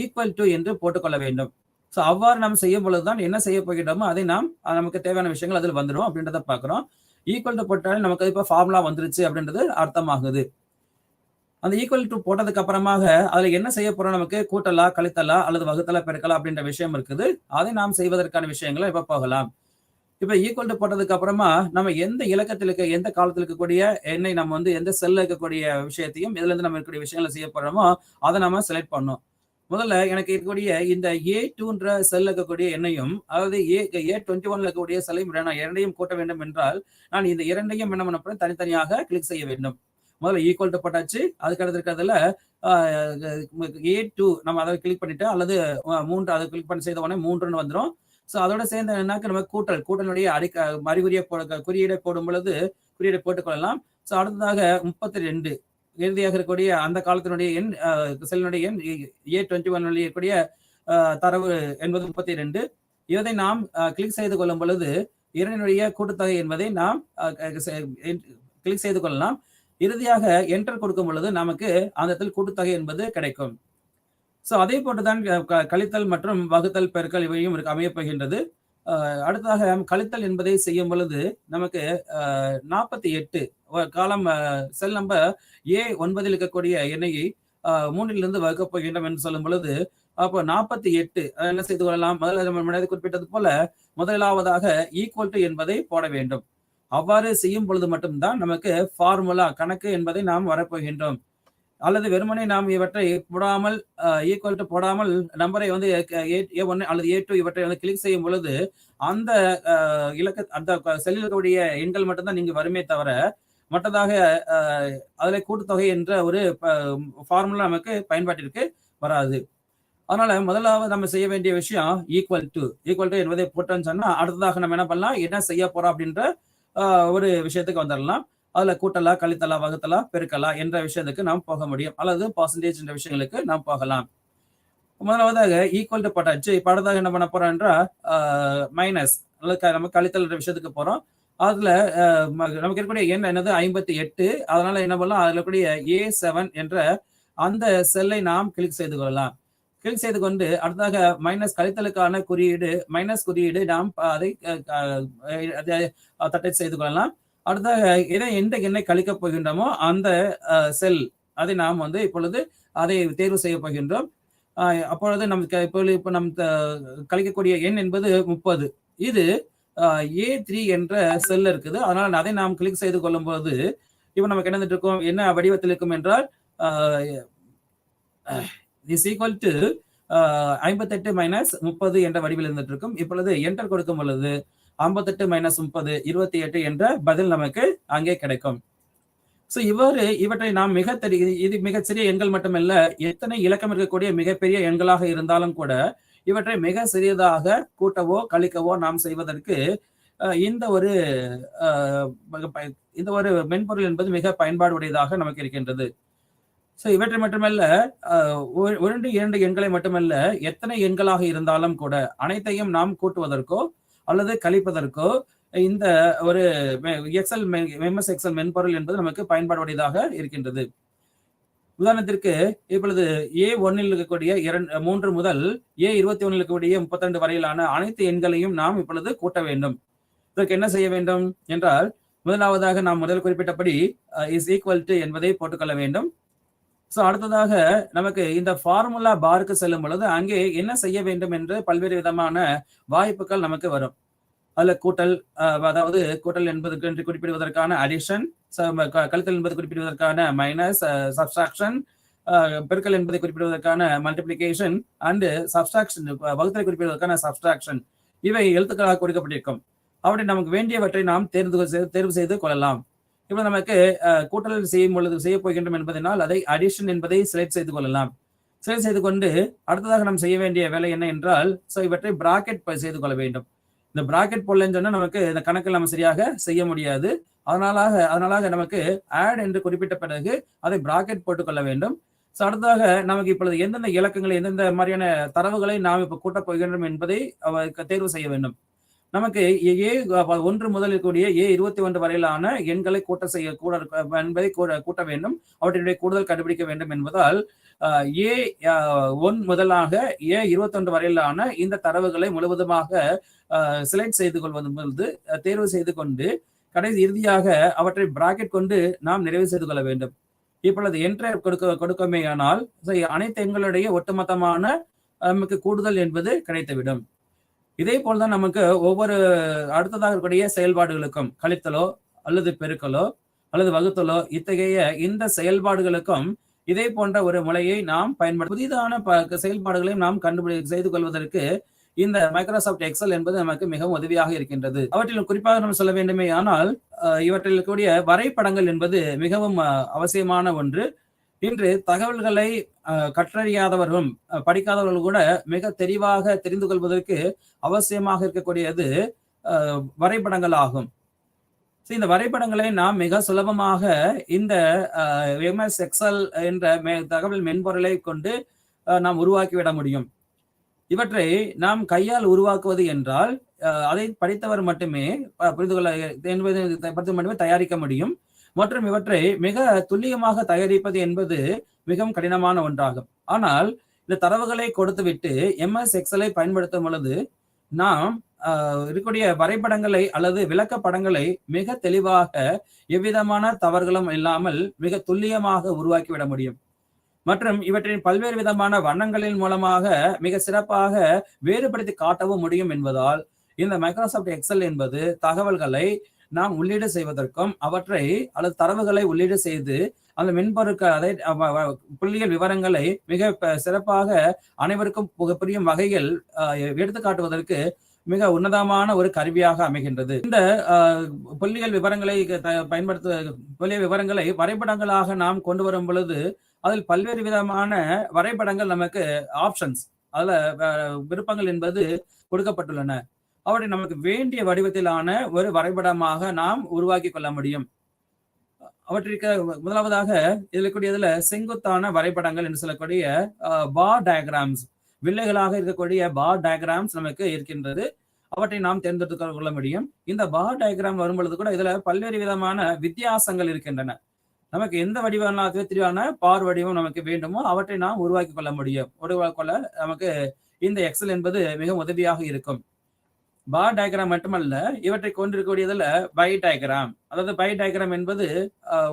ஈக்குவல் டு என்று போட்டுக்கொள்ள வேண்டும். ஸோ அவ்வாறு நாம் செய்யும் பொழுதுதான் என்ன செய்ய போகின்றோமோ அதை நமக்கு தேவையான விஷயங்கள் அதில் வந்துடும் அப்படின்றத பார்க்குறோம். ஈக்குவல் டு போட்டாலே நமக்கு இப்போ ஃபார்முலா வந்துருச்சு அப்படின்றது அர்த்தமாகுது. அந்த ஈக்குவல் டு போட்டதுக்கு அப்புறமாக அதுல என்ன செய்ய போறோம், நமக்கு கூட்டலா கழித்தலா அல்லது வகுத்தலா பெருக்கலா அப்படின்ற விஷயம் இருக்குது. அதை நாம் செய்வதற்கான விஷயங்களை இப்ப போகலாம். இப்ப ஈக்குவல் டு போட்டதுக்கு அப்புறமா நம்ம எந்த இலக்கத்தில் இருக்க எந்த காலத்தில் இருக்கக்கூடிய எண்ணை நம்ம வந்து எந்த செல்ல இருக்கக்கூடிய விஷயத்தையும் இதுல இருந்து நம்ம இருக்கக்கூடிய விஷயங்களை செய்ய போறோமோ அதை நம்ம செலக்ட் பண்ணோம். முதல்ல எனக்கு இருக்கக்கூடிய இந்த A2ன்ற செல் இருக்கக்கூடிய எண்ணையும் அதாவது A21 இருக்கக்கூடிய செல்லையும் நான் இரண்டையும் கூட்ட வேண்டும் என்றால் நான் இந்த இரண்டையும் என்ன பண்ண போறேன், தனித்தனியாக கிளிக் செய்ய வேண்டும். முதல்ல ஈக்குவல் டு போட்டாச்சு. அதுக்கு அடுத்து இருக்கிறதுல A2 நம்ம அதை கிளிக் பண்ணிட்டு அல்லது 3 அதை கிளிக் பண்ணி செய்த உடனே 3ன்னு வந்துடும். ஸோ அதோட சேர்ந்து என்னன்னாக்க நம்ம கூட்டலுடைய குறியீடை போடும் பொழுது குறியீடை போட்டுக்கொள்ளலாம். ஸோ அடுத்ததாக 32 இறுதியாக இருக்கக்கூடிய அந்த காலத்தினுடைய எண் செல்லினுடைய எண் A21 இருக்கக்கூடிய தரவு என்பது 32. இதை நாம் கிளிக் செய்து கொள்ளும் பொழுது இரண்டினுடைய கூட்டுத்தொகை என்பதை நாம் கிளிக் செய்து கொள்ளலாம். இறுதியாக என்டர் கொடுக்கும் பொழுது நமக்கு அந்த இடத்தில் கூட்டுத்தொகை என்பது கிடைக்கும். ஸோ அதே போட்டுதான் கழித்தல் மற்றும் வகுத்தல் பெருக்கல் இவையும் அமையப்போகின்றது. அடுத்ததாக கழித்தல் என்பதை செய்யும் பொழுது நமக்கு 48 காலம் செல் நம்பர் A9 இருக்கக்கூடிய எண்ணையை 3 வகுக்கப் போகின்றோம் என்று சொல்லும் பொழுது அப்போ 48 என்ன செய்து கொள்ளலாம். முதல்ல நம்ம குறிப்பிட்டது போல முதலாவதாக ஈக்குவல் டு என்பதை போட வேண்டும். அவ்வாறு செய்யும் பொழுது மட்டும்தான் நமக்கு ஃபார்முலா கணக்கு என்பதை நாம் வரப்போகின்றோம். அல்லது வெறுமனே நாம் இவற்றை போடாமல் ஈக்குவல் டு போடாமல் நம்பரை வந்து A1 அல்லது A2 இவற்றை வந்து கிளிக் செய்யும் பொழுது அந்த அந்த செல்லில் இருக்கக்கூடிய எண்கள் மட்டும்தான் நீங்க வருமே தவிர மற்றதாக அதில் கூட்டுத்தொகை என்ற ஒரு ஃபார்முலா நமக்கு பயன்பாட்டிற்கு வராது. அதனால முதலாவது நம்ம செய்ய வேண்டிய விஷயம் ஈக்குவல் டு என்பதை போட்டோன்னு சொன்னா அடுத்ததாக நம்ம என்ன பண்ணலாம், என்ன செய்ய போறோம் அப்படின்ற ஒரு விஷயத்துக்கு வந்துடலாம். அதுல கூட்டலா கழித்தலா வகுத்தலா பெருக்கலா என்ற விஷயத்துக்கு நாம் போக முடியும், அல்லது பர்சன்டேஜ் என்ற விஷயங்களுக்கு நாம் போகலாம். முதலாவதாக ஈக்குவல் டு போட்டாச்சு. இப்ப அடுத்ததாக என்ன பண்ண போறோம் என்றால் மைனஸ் அல்லது நம்ம கழித்தல் என்ற விஷயத்துக்கு போறோம். அதுல நமக்கு இருக்கக்கூடிய எண் என்னது 58. அதனால என்ன பண்ணலாம், அதுல இருக்கக்கூடிய A7 என்ற அந்த செல்லை நாம் கிளிக் செய்து கொள்ளலாம். கிளிக் செய்து கொண்டு அடுத்ததாக மைனஸ் கழித்தலுக்கான மைனஸ் குறியீடு நாம் அதை தட்டை செய்து கொள்ளலாம். அடுத்ததாக எந்த எண்ணை கழிக்கப் போகின்றோமோ அந்த செல் அதை நாம் வந்து இப்பொழுது அதை தேர்வு செய்ய போகின்றோம். அப்பொழுது நமக்கு இப்போ நம் கழிக்கக்கூடிய எண் என்பது 30. இது A3 என்ற செல் இருக்குது. அதனால அதை நாம் கிளிக் செய்து கொள்ளும் போது இப்போ நமக்கு என்ன இருக்கும், என்ன வடிவத்தில் இருக்கும் என்றால் இஸ் ஈக்குவல் டு 58 மைனஸ் 30 என்ற வடிவில் இருந்துட்டு இருக்கும். இப்பொழுது என்டர் கொடுக்கும் பொழுது 58 மைனஸ் 30 28 என்ற பதில் நமக்கு அங்கே கிடைக்கும். ஸோ இவற்றை நாம் இது மிகச்சிறிய எண்கள் மட்டுமல்ல, எத்தனை இலக்கம் இருக்கக்கூடிய மிகப்பெரிய எண்களாக இருந்தாலும் கூட இவற்றை மிக சிறியதாக கூட்டவோ கழிக்கவோ நாம் செய்வதற்கு இந்த ஒரு மென்பொருள் என்பது மிக பயன்பாடு உடையதாக நமக்கு இருக்கின்றது. ஸோ இவற்றை மட்டுமல்ல, 2 எண்களை மட்டுமல்ல, எத்தனை எண்களாக இருந்தாலும் கூட அனைத்தையும் நாம் கூட்டுவதற்கோ அல்லது கழிப்பதற்கோ இந்த ஒரு MS எக்ஸல் மென்பொருள் என்பது நமக்கு பயன்பாடு உடையதாக இருக்கின்றது. உதாரணத்திற்கு இப்பொழுது A1 இருக்கக்கூடிய 3 முதல் A21 இருக்கக்கூடிய 32 வரையிலான அனைத்து எண்களையும் நாம் இப்பொழுது கூட்ட வேண்டும். இதற்கு என்ன செய்ய வேண்டும் என்றால் முதலாவதாக நாம் முதல் குறிப்பிட்டபடி இஸ் ஈக்குவல் டு என்பதை போட்டுக்கொள்ள வேண்டும். ஸோ அடுத்ததாக நமக்கு இந்த ஃபார்முலா பாருக்கு செல்லும் பொழுது அங்கே என்ன செய்ய வேண்டும் என்று பல்வேறு விதமான வாய்ப்புகள் நமக்கு வரும். அதுல கூட்டல், அதாவது கூட்டல் என்பதற்கு என்று குறிப்பிடுவதற்கான அடிஷன், கழித்தல் என்பது குறிப்பிடுவதற்கான மைனஸ், சப்ஸ்ட்ராக்ஷன், பெருக்கல் என்பதை குறிப்பிடுவதற்கான மல்டிப்ளிகேஷன் அண்ட் சப்ஸ்ட்ராக்ஷன், வகுத்தலை குறிப்பிடுவதற்கான சப்ஸ்ட்ராக்ஷன், இவை எழுத்துக்களாக கொடுக்கப்பட்டிருக்கும். அவற்றை நமக்கு வேண்டியவற்றை நாம் தேர்வு செய்து கொள்ளலாம். இப்போ நமக்கு கூட்டல் செய்யும் பொழுது செய்ய போகின்றோம் என்பதனால் அதை அடிஷன் என்பதை செலக்ட் செய்து கொள்ளலாம். செலக்ட் செய்து கொண்டு அடுத்ததாக நாம் செய்ய வேண்டிய வேலை என்ன என்றால், ஸோ இவற்றை பிராக்கெட் செய்து கொள்ள வேண்டும். இந்த பிராக்கெட் போடலன்னு சொன்னா நமக்கு இந்த கணக்கில் நம்ம சரியாக செய்ய முடியாது. அதனால நமக்கு ஆட் என்று குறிப்பிட்ட பிறகு அதை பிராக்கெட் போட்டுக்கொள்ள வேண்டும். ஸோ அடுத்ததாக நமக்கு இப்பொழுது எந்தெந்த இலக்கங்களை, எந்தெந்த மாதிரியான தரவுகளை நாம் இப்போ கூட்டப் போகின்றோம் என்பதை தேர்வு செய்ய வேண்டும். நமக்கு A1 முதல் இருக்கக்கூடிய A21 வரையிலான எண்களை என்பதை கூட்ட வேண்டும். அவற்றினுடைய கூடுதல் கண்டுபிடிக்க வேண்டும் என்பதால் A1 முதலாக A21 வரையிலான இந்த தரவுகளை முழுவதுமாக செலக்ட் செய்து கொள்வது, தேர்வு செய்து கொண்டு இறுதியாக அவற்றை பிராக்கெட் கொண்டு நாம் நிறைவு செய்து கொள்ள வேண்டும். இப்பொழுது என்டர் கொடுக்கமேயானால் அனைத்து எண்களுடைய ஒட்டுமொத்தமான நமக்கு கூடுதல் என்பது கிடைத்துவிடும். இதே போல்தான் நமக்கு ஒவ்வொரு அடுத்ததாக இருக்கக்கூடிய செயல்பாடுகளுக்கும், கழித்தலோ அல்லது பெருக்கலோ அல்லது வகுத்தலோ, இத்தகைய இந்த செயல்பாடுகளுக்கும் இதே போன்ற ஒரு முறையை நாம் பயன்படுத்த புதிதான செயல்பாடுகளையும் நாம் செய்து கொள்வதற்கு இந்த மைக்ரோசாஃப்ட் எக்ஸல் என்பது நமக்கு மிகவும் உதவியாக இருக்கின்றது. அவற்றில் குறிப்பாக நம்ம சொல்ல வேண்டுமே ஆனால் இவற்றில் இருக்கக்கூடிய வரைபடங்கள் என்பது மிகவும் அவசியமான ஒன்று. இன்று தகவல்களை கற்றறியாதவர்களும் படிக்காதவர்கள் கூட மிக தெளிவாக தெரிந்து கொள்வதற்கு அவசியமாக இருக்கக்கூடியது வரைபடங்கள் ஆகும். இந்த வரைபடங்களை நாம் மிக சுலபமாக இந்த MS எக்ஸல் என்ற தகவல் மென்பொருளை கொண்டு நாம் உருவாக்கிவிட முடியும். இவற்றை நாம் கையால் உருவாக்குவது என்றால் அதை படித்தவர் மட்டுமே புரிந்து கொள்ள மட்டுமே தயாரிக்க முடியும். மற்றும் இவற்றை மிக துல்லியமாக தயாரிப்பது என்பது மிகவும் கடினமான ஒன்றாகும். ஆனால் இந்த தரவுகளை கொடுத்துவிட்டு MS எக்ஸலை பயன்படுத்தும் பொழுது நாம் இருக்கக்கூடிய வரைபடங்களை அல்லது விளக்கப்படங்களை மிக தெளிவாக எவ்விதமான தவறுகளும் இல்லாமல் மிக துல்லியமாக உருவாக்கிவிட முடியும். மற்றும் இவற்றின் பல்வேறு விதமான வண்ணங்களின் மூலமாக மிக சிறப்பாக வேறுபடுத்தி காட்டவும் முடியும் என்பதால் இந்த மைக்ரோசாஃப்ட் எக்ஸல் என்பது தகவல்களை நாம் உள்ளீடு செய்வதற்கும் அவற்றை அல்லது தரவுகளை உள்ளீடு செய்து அந்த மென்பொருட்கள் அதை புள்ளியியல் விவரங்களை மிக சிறப்பாக அனைவருக்கும் புரியும் வகையில் எடுத்து காட்டுவதற்கு மிக உன்னதமான ஒரு கருவியாக அமைகின்றது. இந்த புள்ளியியல் விவரங்களை புள்ளியியல் விவரங்களை வரைபடங்களாக நாம் கொண்டு வரும் பொழுது அதில் பல்வேறு விதமான வரைபடங்கள் நமக்கு ஆப்ஷன்ஸ், அதுல விருப்பங்கள் என்பது கொடுக்கப்பட்டுள்ளன. அவற்றை நமக்கு வேண்டிய வடிவத்திலான ஒரு வரைபடமாக நாம் உருவாக்கி கொள்ள முடியும். அவற்றிற்கு முதலாவதாக இருக்கக்கூடியதுல செங்குத்தான வரைபடங்கள் என்று சொல்லக்கூடிய பார் டயக்ராம்ஸ், வில்லைகளாக இருக்கக்கூடிய பார் டயக்ராம்ஸ் நமக்கு இருக்கின்றது. அவற்றை நாம் தேர்ந்தெடுத்து கொள்ள முடியும். இந்த பார் டயக்ராம் வரும் பொழுது கூட இதுல பல்வேறு விதமான வித்தியாசங்கள் இருக்கின்றன. நமக்கு எந்த வடிவான பார் வடிவம் நமக்கு வேண்டுமோ அவற்றை நாம் உருவாக்கி கொள்ள முடியும். உருவாக்கொள்ள நமக்கு இந்த எக்ஸல் என்பது மிக உதவியாக இருக்கும். பார் டயக்ராம் மட்டுமல்ல, இவற்றை கொண்டிருக்கக்கூடியதுல பை டயக்ராம், அதாவது பை டயக்ராம் என்பது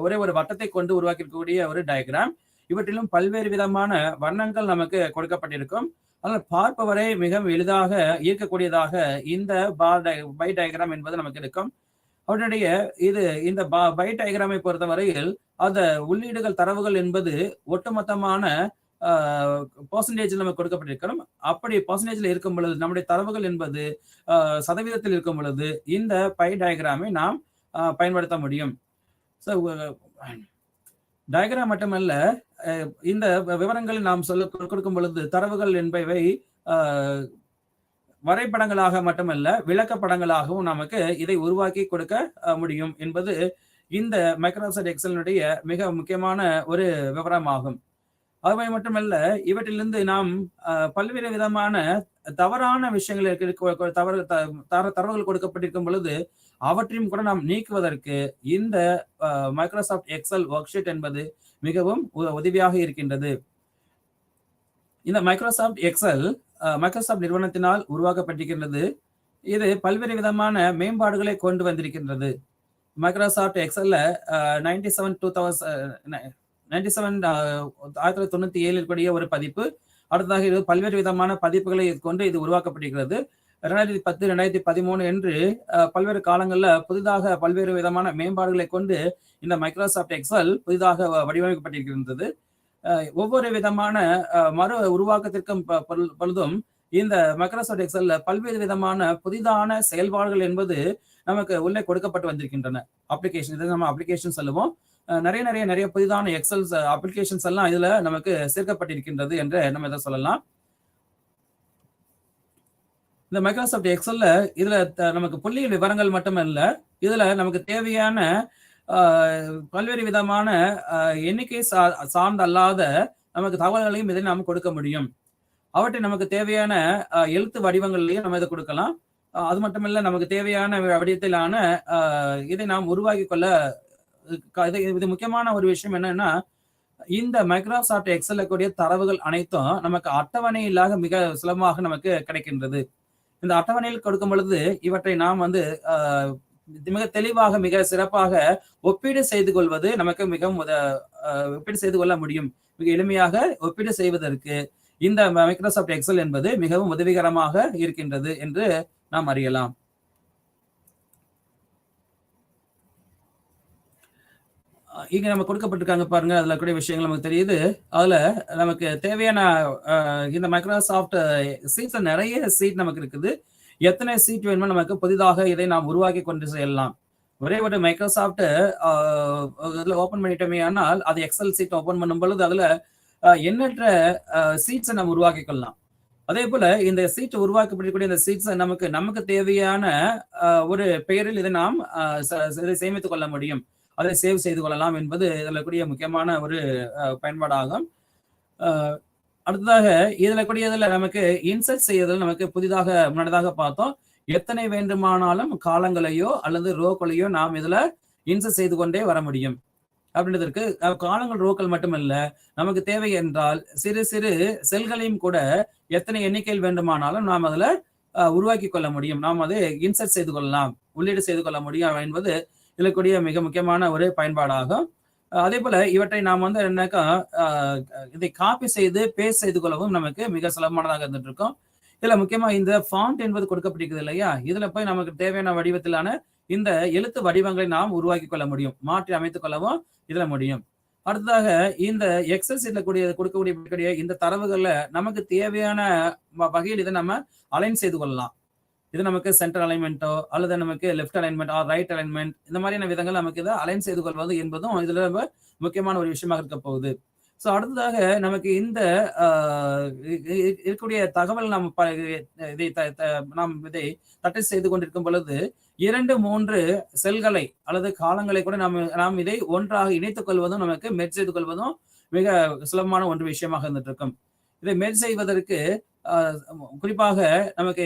ஒரே ஒரு வட்டத்தை கொண்டு உருவாக்கக்கூடிய ஒரு டயக்ராம். இவற்றிலும் பல்வேறு விதமான வண்ணங்கள் நமக்கு கொடுக்கப்பட்டிருக்கும். அதனால் பார்ப்பவரை மிக எளிதாக ஈர்க்கக்கூடியதாக இந்த பை டயக்ராம் என்பது நமக்கு இருக்கும். அவருடைய இந்த பை டயக்ராமை பொறுத்தவரையில் அந்த உள்ளீடுகள் தரவுகள் என்பது ஒட்டுமொத்தமான பர்சன்டேஜ் நமக்கு கொடுக்கப்பட்டிருக்கிறோம். அப்படி பர்சன்டேஜ்ல இருக்கும் பொழுது நம்முடைய தரவுகள் என்பது சதவீதத்தில் இருக்கும் பொழுது இந்த பை டயக்ராமை நாம் பயன்படுத்த முடியும். ஸோ டயக்ராம் மட்டுமல்ல, இந்த விவரங்களை நாம் கொடுக்கும் பொழுது தரவுகள் என்பவை வரைபடங்களாக மட்டுமல்ல விளக்கப்படங்களாகவும் நமக்கு இதை உருவாக்கி கொடுக்க முடியும் என்பது இந்த மைக்ரோசாஃப்ட் எக்ஸலினுடைய மிக முக்கியமான ஒரு விவரமாகும். அவை மட்டுமல்ல, இவற்றிலிருந்து நாம் பல்வேறு விதமான தவறான விஷயங்கள் தரவுகள் கொடுக்கப்பட்டிருக்கும் பொழுது அவற்றையும் கூட நாம் நீக்குவதற்கு இந்த மைக்ரோசாஃப்ட் எக்ஸல் ஒர்க் ஷீட் என்பது மிகவும் உதவியாக இருக்கின்றது. இந்த மைக்ரோசாஃப்ட் எக்ஸல் மைக்ரோசாஃப்ட் நிறுவனத்தினால் உருவாக்கப்பட்டிருக்கின்றது. இது பல்வேறு விதமான மேம்பாடுகளை கொண்டு வந்திருக்கின்றது. மைக்ரோசாஃப்ட் எக்ஸல்ல 1997 கூடிய ஒரு பதிப்பு. அடுத்ததாக இது பல்வேறு விதமான பதிப்புகளை கொண்டு இது உருவாக்கப்படுகிறது. 2010, 2013 என்று பல்வேறு காலங்களில் புதிதாக பல்வேறு விதமான மேம்பாடுகளை கொண்டு இந்த மைக்ரோசாஃப்ட் எக்ஸல் புதிதாக வடிவமைக்கப்பட்டிருக்கின்றது. ஒவ்வொரு விதமான மறு உருவாக்கத்திற்கும் பொழுதும் இந்த மைக்ரோசாஃப்ட் எக்ஸல்ல பல்வேறு விதமான புதிதான செயல்பாடுகள் என்பது நமக்கு உள்ளே கொடுக்கப்பட்டு வந்திருக்கின்றன. அப்ளிகேஷன், இதை நம்ம அப்ளிகேஷன் சொல்லுவோம். நிறைய புதிதான எக்ஸல்ஸ் அப்ளிகேஷன்ஸ் எல்லாம் இதுல நமக்கு சேர்க்கப்பட்டிருக்கின்றது என்று நம்ம இதை சொல்லலாம். இந்த மைக்ரோசாஃப்ட் எக்ஸல்ல இதுல நமக்கு புள்ளியியல் விவரங்கள் மட்டுமல்ல, இதுல நமக்கு தேவையான பல்வேறு விதமான எண்ணிக்கை சார்ந்த அல்லாத நமக்கு தகவல்களையும் இதை நாம் கொடுக்க முடியும். அவற்றை நமக்கு தேவையான எழுத்து வடிவங்கள்லையும் நம்ம இதை கொடுக்கலாம். அது மட்டுமல்ல, நமக்கு தேவையான வடிவத்திலான இதை நாம் உருவாக்கி கொள்ள இது முக்கியமான ஒரு விஷயம் என்னன்னா, இந்த மைக்ரோசாஃப்ட் எக்ஸல்ல கூடிய தரவுகள் அனைத்தும் நமக்கு அட்டவணை இல்லாத மிக சுலபமாக நமக்கு கிடைக்கின்றது. இந்த அட்டவணையில் கொடுக்கும் பொழுது இவற்றை நாம் மிக தெளிவாக மிக சிறப்பாக ஒப்பீடு செய்து கொள்வது நமக்கு மிகவும் ஒப்பீடு செய்து கொள்ள முடியும். மிக எளிமையாக ஒப்பீடு செய்வதற்கு இந்த மைக்ரோசாஃப்ட் எக்ஸல் என்பது மிகவும் உதவிகரமாக இருக்கின்றது என்று நாம் அறியலாம். இங்க நம்ம கொடுக்கப்பட்டிருக்காங்க பாருங்க, அதுல கூடிய விஷயங்கள் நமக்கு தெரியுது. அதுல நமக்கு தேவையான இந்த மைக்ரோசாஃப்ட் சீட்ல நிறைய சீட் நமக்கு இருக்குது. எத்தனை சீட் வேணுமோ நமக்கு புதிதாக இதை நாம் உருவாக்கி கொண்டு செல்லலாம். ஒரே ஒரு மைக்ரோசாஃப்ட் இதுல ஓபன் பண்ணிட்டோமே ஆனால் அது எக்ஸல் சீட் ஓபன் பண்ணும் பொழுது அதுல எண்ணற்ற சீட்ஸை நம்ம உருவாக்கி கொள்ளலாம். அதே போல இந்த சீட் உருவாக்கப்படக்கூடிய இந்த சீட்ஸை நமக்கு தேவையான ஒரு பெயரில் இதை நாம் சேமித்துக் கொள்ள முடியும், அதை சேவ் செய்து கொள்ளலாம் என்பது இதில் கூடிய முக்கியமான ஒரு பயன்பாடாகும். அடுத்ததாக இதில் கூடியதுல நமக்கு இன்சர்ட் செய்யறதுல நமக்கு புதிதாக முன்னதாக பார்த்தோம். எத்தனை வேண்டுமானாலும் காலங்களையோ அல்லது ரோக்களையோ நாம் இதுல இன்சர்ட் செய்து கொண்டே வர முடியும். அப்படின்றதற்கு காலங்கள் ரோக்கள் மட்டுமல்ல, நமக்கு தேவை என்றால் சிறு சிறு செல்களையும் கூட எத்தனை எண்ணிக்கையில் வேண்டுமானாலும் நாம் அதுல உருவாக்கி கொள்ள முடியும், நாம் அதை இன்சர்ட் செய்து கொள்ளலாம், உள்ளீடு செய்து கொள்ள முடியும் என்பது இதில் கூடிய மிக முக்கியமான ஒரு பயன்பாடாகும். அதே போல இவற்றை நாம் என்னக்கா இதை காப்பி செய்து பேஸ்ட் செய்து கொள்ளவும் நமக்கு மிக சுலபமானதாக இருந்துட்டு இருக்கும். இதுல முக்கியமா இந்த ஃபாண்ட் என்பது கொடுக்கப்பட்டிருக்குது இல்லையா, இதுல போய் நமக்கு தேவையான வடிவத்திலான இந்த எழுத்து வடிவங்களை நாம் உருவாக்கி கொள்ள முடியும், மாற்றி அமைத்துக் கொள்ளவும் இதுல முடியும். அடுத்ததாக இந்த எக்ஸல் சீட்ல கொடுக்கக்கூடிய இந்த தரவுகள்ல நமக்கு தேவையான வகையில் இதை நம்ம அலைன் செய்து கொள்ளலாம். இது நமக்கு சென்டர் அலைன்மெண்ட்டோ அல்லது நமக்கு left alignment or right alignment, இந்த மாதிரியான விதங்கள் நமக்கு இதை அலைன் செய்து கொள்வது என்பதும் இதுல முக்கியமான ஒரு விஷயமாக இருக்க போகுது. ஸோ அடுத்ததாக நமக்கு இந்த இருக்கக்கூடிய தகவல் நாம் இதை தட்டை செய்து கொண்டிருக்கும் பொழுது 2-3 செல்களை அல்லது காலங்களை கூட நாம் இதை ஒன்றாக இணைத்துக் கொள்வதும் நமக்கு மெர்ஜ் செய்து கொள்வதும் மிக சுலபமான ஒன்று விஷயமாக இருந்துட்டு இருக்கும். இதை மெர்ஜ் செய்வதற்கு குறிப்பாக நமக்கு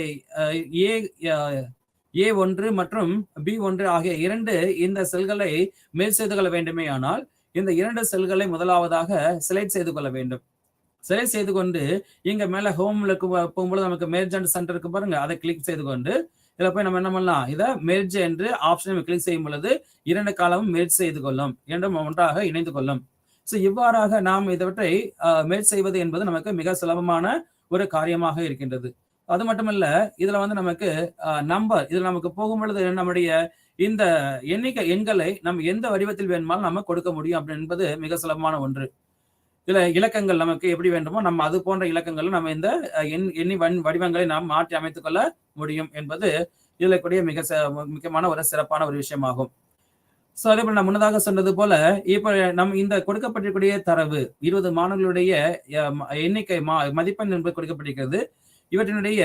A1 மற்றும் B1 ஆகிய 2 இந்த செல்களை மெர்ஜ் செய்து கொள்ள வேண்டுமே ஆனால் இந்த 2 செல்களை முதலாவதாக செலக்ட் செய்து கொள்ள வேண்டும். செலக்ட் செய்து கொண்டு இங்க மேல ஹோம்ல போகும்போது நமக்கு மெர்ஜ் அண்ட் சென்டர் இருக்கு பாருங்க, அதை கிளிக் செய்து கொண்டு இதுல போய் நம்ம என்ன பண்ணலாம், இதை மெர்ஜ் என்று ஆப்ஷனை கிளிக் செய்யும் பொழுது 2 காலமும் மெர்ஜ் செய்து கொள்ளும், இரண்டும் ஒன்றாக இணைந்து கொள்ளும். ஸோ இவ்வாறாக நாம் இவற்றை மெர்ஜ் செய்வது என்பது நமக்கு மிக சுலபமான ஒரு காரியமாக இருக்கின்றது. அது மட்டுமல்ல, இதுல நமக்கு நம்பர், இதுல நமக்கு போகும் பொழுது நம்முடைய இந்த எண்களை நம்ம எந்த வடிவத்தில் வேணுமாலும் நம்ம கொடுக்க முடியும் என்பது மிக சுலபமான ஒன்று. இதுல இலக்கங்கள் நமக்கு எப்படி வேண்டுமோ நம்ம அது போன்ற இலக்கங்கள் நம்ம இந்த எண்ணி வடிவங்களை நாம் மாற்றி அமைத்துக் கொள்ள முடியும் என்பது இதுல கூடிய மிக முக்கியமான ஒரு சிறப்பான ஒரு விஷயமாகும். ஸோ அதே போல நான் முன்னதாக சொன்னது போல இப்ப நம்ம இந்த கொடுக்கப்பட்டிருக்கூடிய தரவு 20 மாணவர்களுடைய எண்ணிக்கை மதிப்பெண் என்பது கொடுக்கப்பட்டிருக்கிறது. இவற்றினுடைய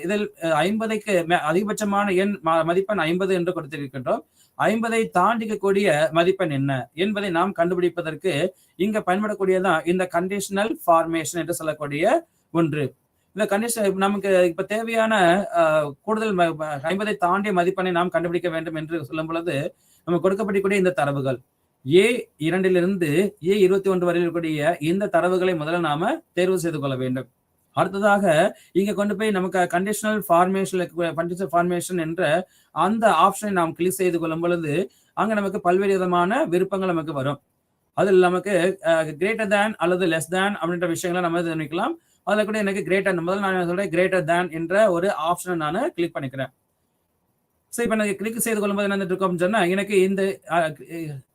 இதில் 50க்கு அதிகபட்சமான எண் மதிப்பெண் 50 என்று கொடுத்திருக்கின்றோம். 50ஐ தாண்டிக்கக்கூடிய மதிப்பெண் என்ன என்பதை நாம் கண்டுபிடிப்பதற்கு இங்க பயன்படக்கூடியதான் இந்த கண்டிஷனல் ஃபார்மேஷன் என்று சொல்லக்கூடிய ஒன்று. இந்த கண்டிஷன் நமக்கு இப்ப தேவையான கூடுதல் 50ஐ தாண்டிய மதிப்பெண்ணை நாம் கண்டுபிடிக்க வேண்டும் என்று சொல்லும் பொழுது நம்ம கொடுக்கப்படக்கூடிய இந்த தரவுகள் A2 A21 வரை இருக்கக்கூடிய இந்த தரவுகளை முதல்ல நாம தேர்வு செய்து கொள்ள வேண்டும். அடுத்ததாக இங்க கொண்டு போய் நமக்கு கண்டிஷனல் ஃபார்மேஷன் என்ற அந்த ஆப்ஷனை நாம் கிளிக் செய்து கொள்ளும் பொழுது அங்க நமக்கு பல்வேறு விதமான விருப்பங்கள் நமக்கு வரும். அதில் நமக்கு கிரேட்டர் தேன் அல்லது லெஸ் தேன் அப்படின்ற விஷயங்களை நம்ம நினைக்கலாம். அதுல கூட எனக்கு கிரேட்டர், முதல்ல நான் சொல்றேன் கிரேட்டர் தேன் என்ற ஒரு ஆப்ஷனை நான் கிளிக் பண்ணிக்கிறேன். ஸோ இப்போ எனக்கு கிளிக் செய்து கொள்ளும்போது என்ன இருக்கும் சொன்னா, எனக்கு இந்த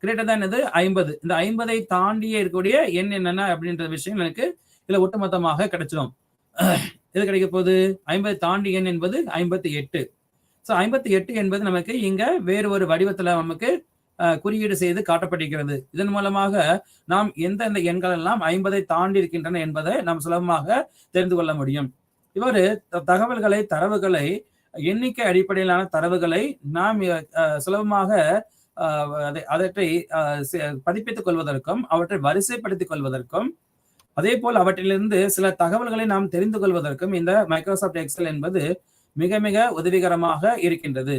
கிரேட்டர் தேன் இது 50, இந்த 50ஐ தாண்டியே இருக்கக்கூடிய எண் என்னென்ன அப்படின்ற விஷயம் எனக்கு இதுல ஒட்டுமொத்தமாக கிடைச்சிடும். எது கிடைக்க போகுது? 50 தாண்டி எண் என்பது 58. ஸோ 58 என்பது நமக்கு இங்க வேறு ஒரு வடிவத்துல நமக்கு குறியீடு செய்து காட்டப்பட்டிருக்கிறது. இதன் மூலமாக நாம் எந்தெந்த எண்கள் எல்லாம் 50ஐ தாண்டி இருக்கின்றன என்பதை நாம் சுலபமாக தெரிந்து கொள்ள முடியும். இவ்வாறு தரவுகளை எண்ணிக்கை அடிப்படையிலான தரவுகளை நாம் சுலபமாக அவற்றை பதிப்பித்துக் கொள்வதற்கும் அவற்றை வரிசைப்படுத்திக் கொள்வதற்கும் அதே போல் அவற்றிலிருந்து சில தகவல்களை நாம் தெரிந்து கொள்வதற்கும் இந்த மைக்ரோசாஃப்ட் எக்ஸல் என்பது மிக மிக உதவிகரமாக இருக்கின்றது.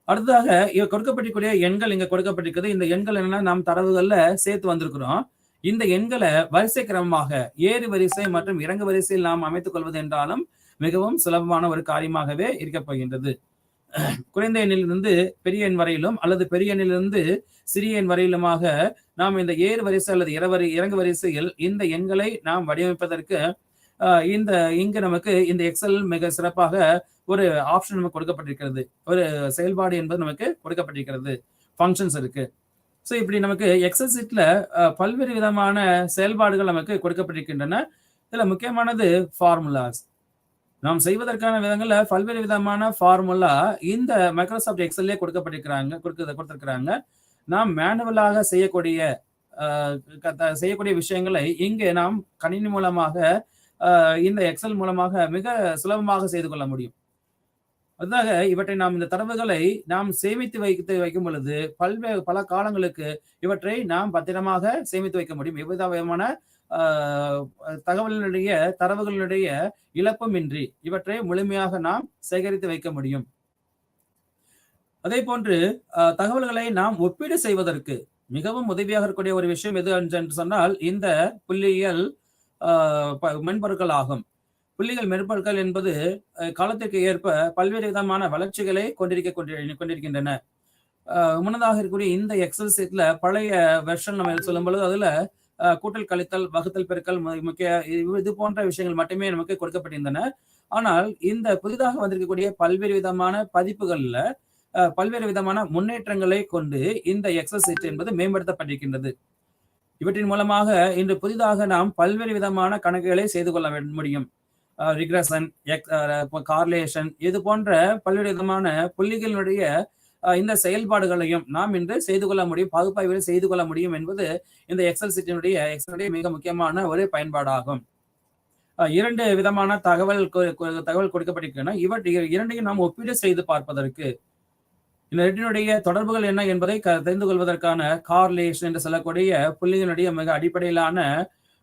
அடுத்ததாக கொடுக்கப்பட்டிருக்கூடிய எண்கள் இங்க கொடுக்கப்பட்டிருக்கிறது. இந்த எண்கள் என்னன்னா நாம் தரவுகள்ல சேர்த்து வந்திருக்கிறோம். இந்த எண்களை வரிசை கிரமமாக ஏறு வரிசை மற்றும் இறங்கு வரிசையில் நாம் அமைத்துக் கொள்வது என்றாலும் மிகவும் சுலபமான ஒரு காரியமாகவே இருக்க போகின்றது. குறைந்த எண்ணிலிருந்து பெரிய எண் வரையிலும் அல்லது பெரிய எண்ணிலிருந்து சிறிய எண் வரையிலுமாக நாம் இந்த ஏறு வரிசை அல்லது இறங்கு வரிசையில் இந்த எண்களை நாம் வடிவமைப்பதற்கு இங்கு நமக்கு இந்த எக்ஸல் மிக சிறப்பாக ஒரு ஆப்ஷன் நமக்கு கொடுக்கப்பட்டிருக்கிறது. ஒரு செயல்பாடு என்பது நமக்கு கொடுக்கப்பட்டிருக்கிறது. ஃபங்க்ஷன்ஸ் இருக்கு. ஸோ இப்படி நமக்கு எக்ஸல் சீட்ல பல்வேறு விதமான செயல்பாடுகள் நமக்கு கொடுக்கப்பட்டிருக்கின்றன. இதுல முக்கியமானது ஃபார்முலாஸ். நாம் செய்வதற்கான விதங்கள்ல பல்வேறு விதமான ஃபார்முலா இந்த மைக்ரோசாஃப்ட் எக்ஸல்லே கொடுத்திருக்கிறாங்க. நாம் மேனுவலாக செய்யக்கூடிய விஷயங்களை இங்கே நாம் கணினி மூலமாக இந்த எக்ஸல் மூலமாக மிக சுலபமாக செய்து கொள்ள முடியும். அதுதாக இவற்றை நாம் இந்த தரவுகளை நாம் சேமித்து வைக்கும் பொழுது பல காலங்களுக்கு இவற்றை நாம் பத்திரமாக சேமித்து வைக்க முடியும். எவ்வித விதமான தரவுகளினுடைய இழப்புமின்றி இவற்றை முழுமையாக நாம் சேகரித்து வைக்க முடியும். அதே போன்று தகவல்களை நாம் ஒப்பீடு செய்வதற்கு மிகவும் உதவியாக இருக்கக்கூடிய ஒரு விஷயம் எது என்று சொன்னால் இந்த புள்ளியியல் மென்பொருட்கள் ஆகும். புள்ளியியல் மென்பொருட்கள் என்பது காலத்திற்கு ஏற்ப பல்வேறு விதமான வளர்ச்சிகளை கொண்டிருக்கின்றன. முன்னதாக இருக்கக்கூடிய இந்த எக்ஸல் சீட்ல பழைய வெர்ஷன் நம்ம சொல்லும் பொழுது அதுல கூட்டல், கழித்தல், வகுத்தல், பெருக்கல் முக்கிய இது போன்ற விஷயங்கள் மட்டுமே நமக்கு கொடுக்கப்பட்டிருந்தன. ஆனால் இந்த புதிதாக வந்திருக்கக்கூடிய பல்வேறு விதமான பதிப்புகள்ல பல்வேறு விதமான முன்னேற்றங்களை கொண்டு இந்த எக்ஸல் சீட் என்பது மேம்படுத்தப்பட்டிருக்கின்றது. இவற்றின் மூலமாக இன்று புதிதாக நாம் பல்வேறு விதமான கணக்குகளை செய்து கொள்ள முடியும். ரிக்ரஷன், கார்லேஷன், இது போன்ற பல்வேறு விதமான புள்ளிகளுடைய இந்த செயல்பாடுகளையும் நாம் இன்று செய்து கொள்ள முடியும், பகுப்பாய்வு செய்து கொள்ள முடியும் என்பது இந்த எக்ஸல் சீட்டினுடைய மிக முக்கியமான ஒரு பயன்பாடாகும். 2 விதமான தகவல் கொடுக்கப்பட்டிருக்கின்றன. இரண்டையும் நாம் ஒப்பீடு செய்து பார்ப்பதற்கு இந்த ரெண்டினுடைய தொடர்புகள் என்ன என்பதை தெரிந்து கொள்வதற்கான கார்லேஷன் என்று சொல்லக்கூடிய புள்ளிகளுடைய மிக அடிப்படையிலான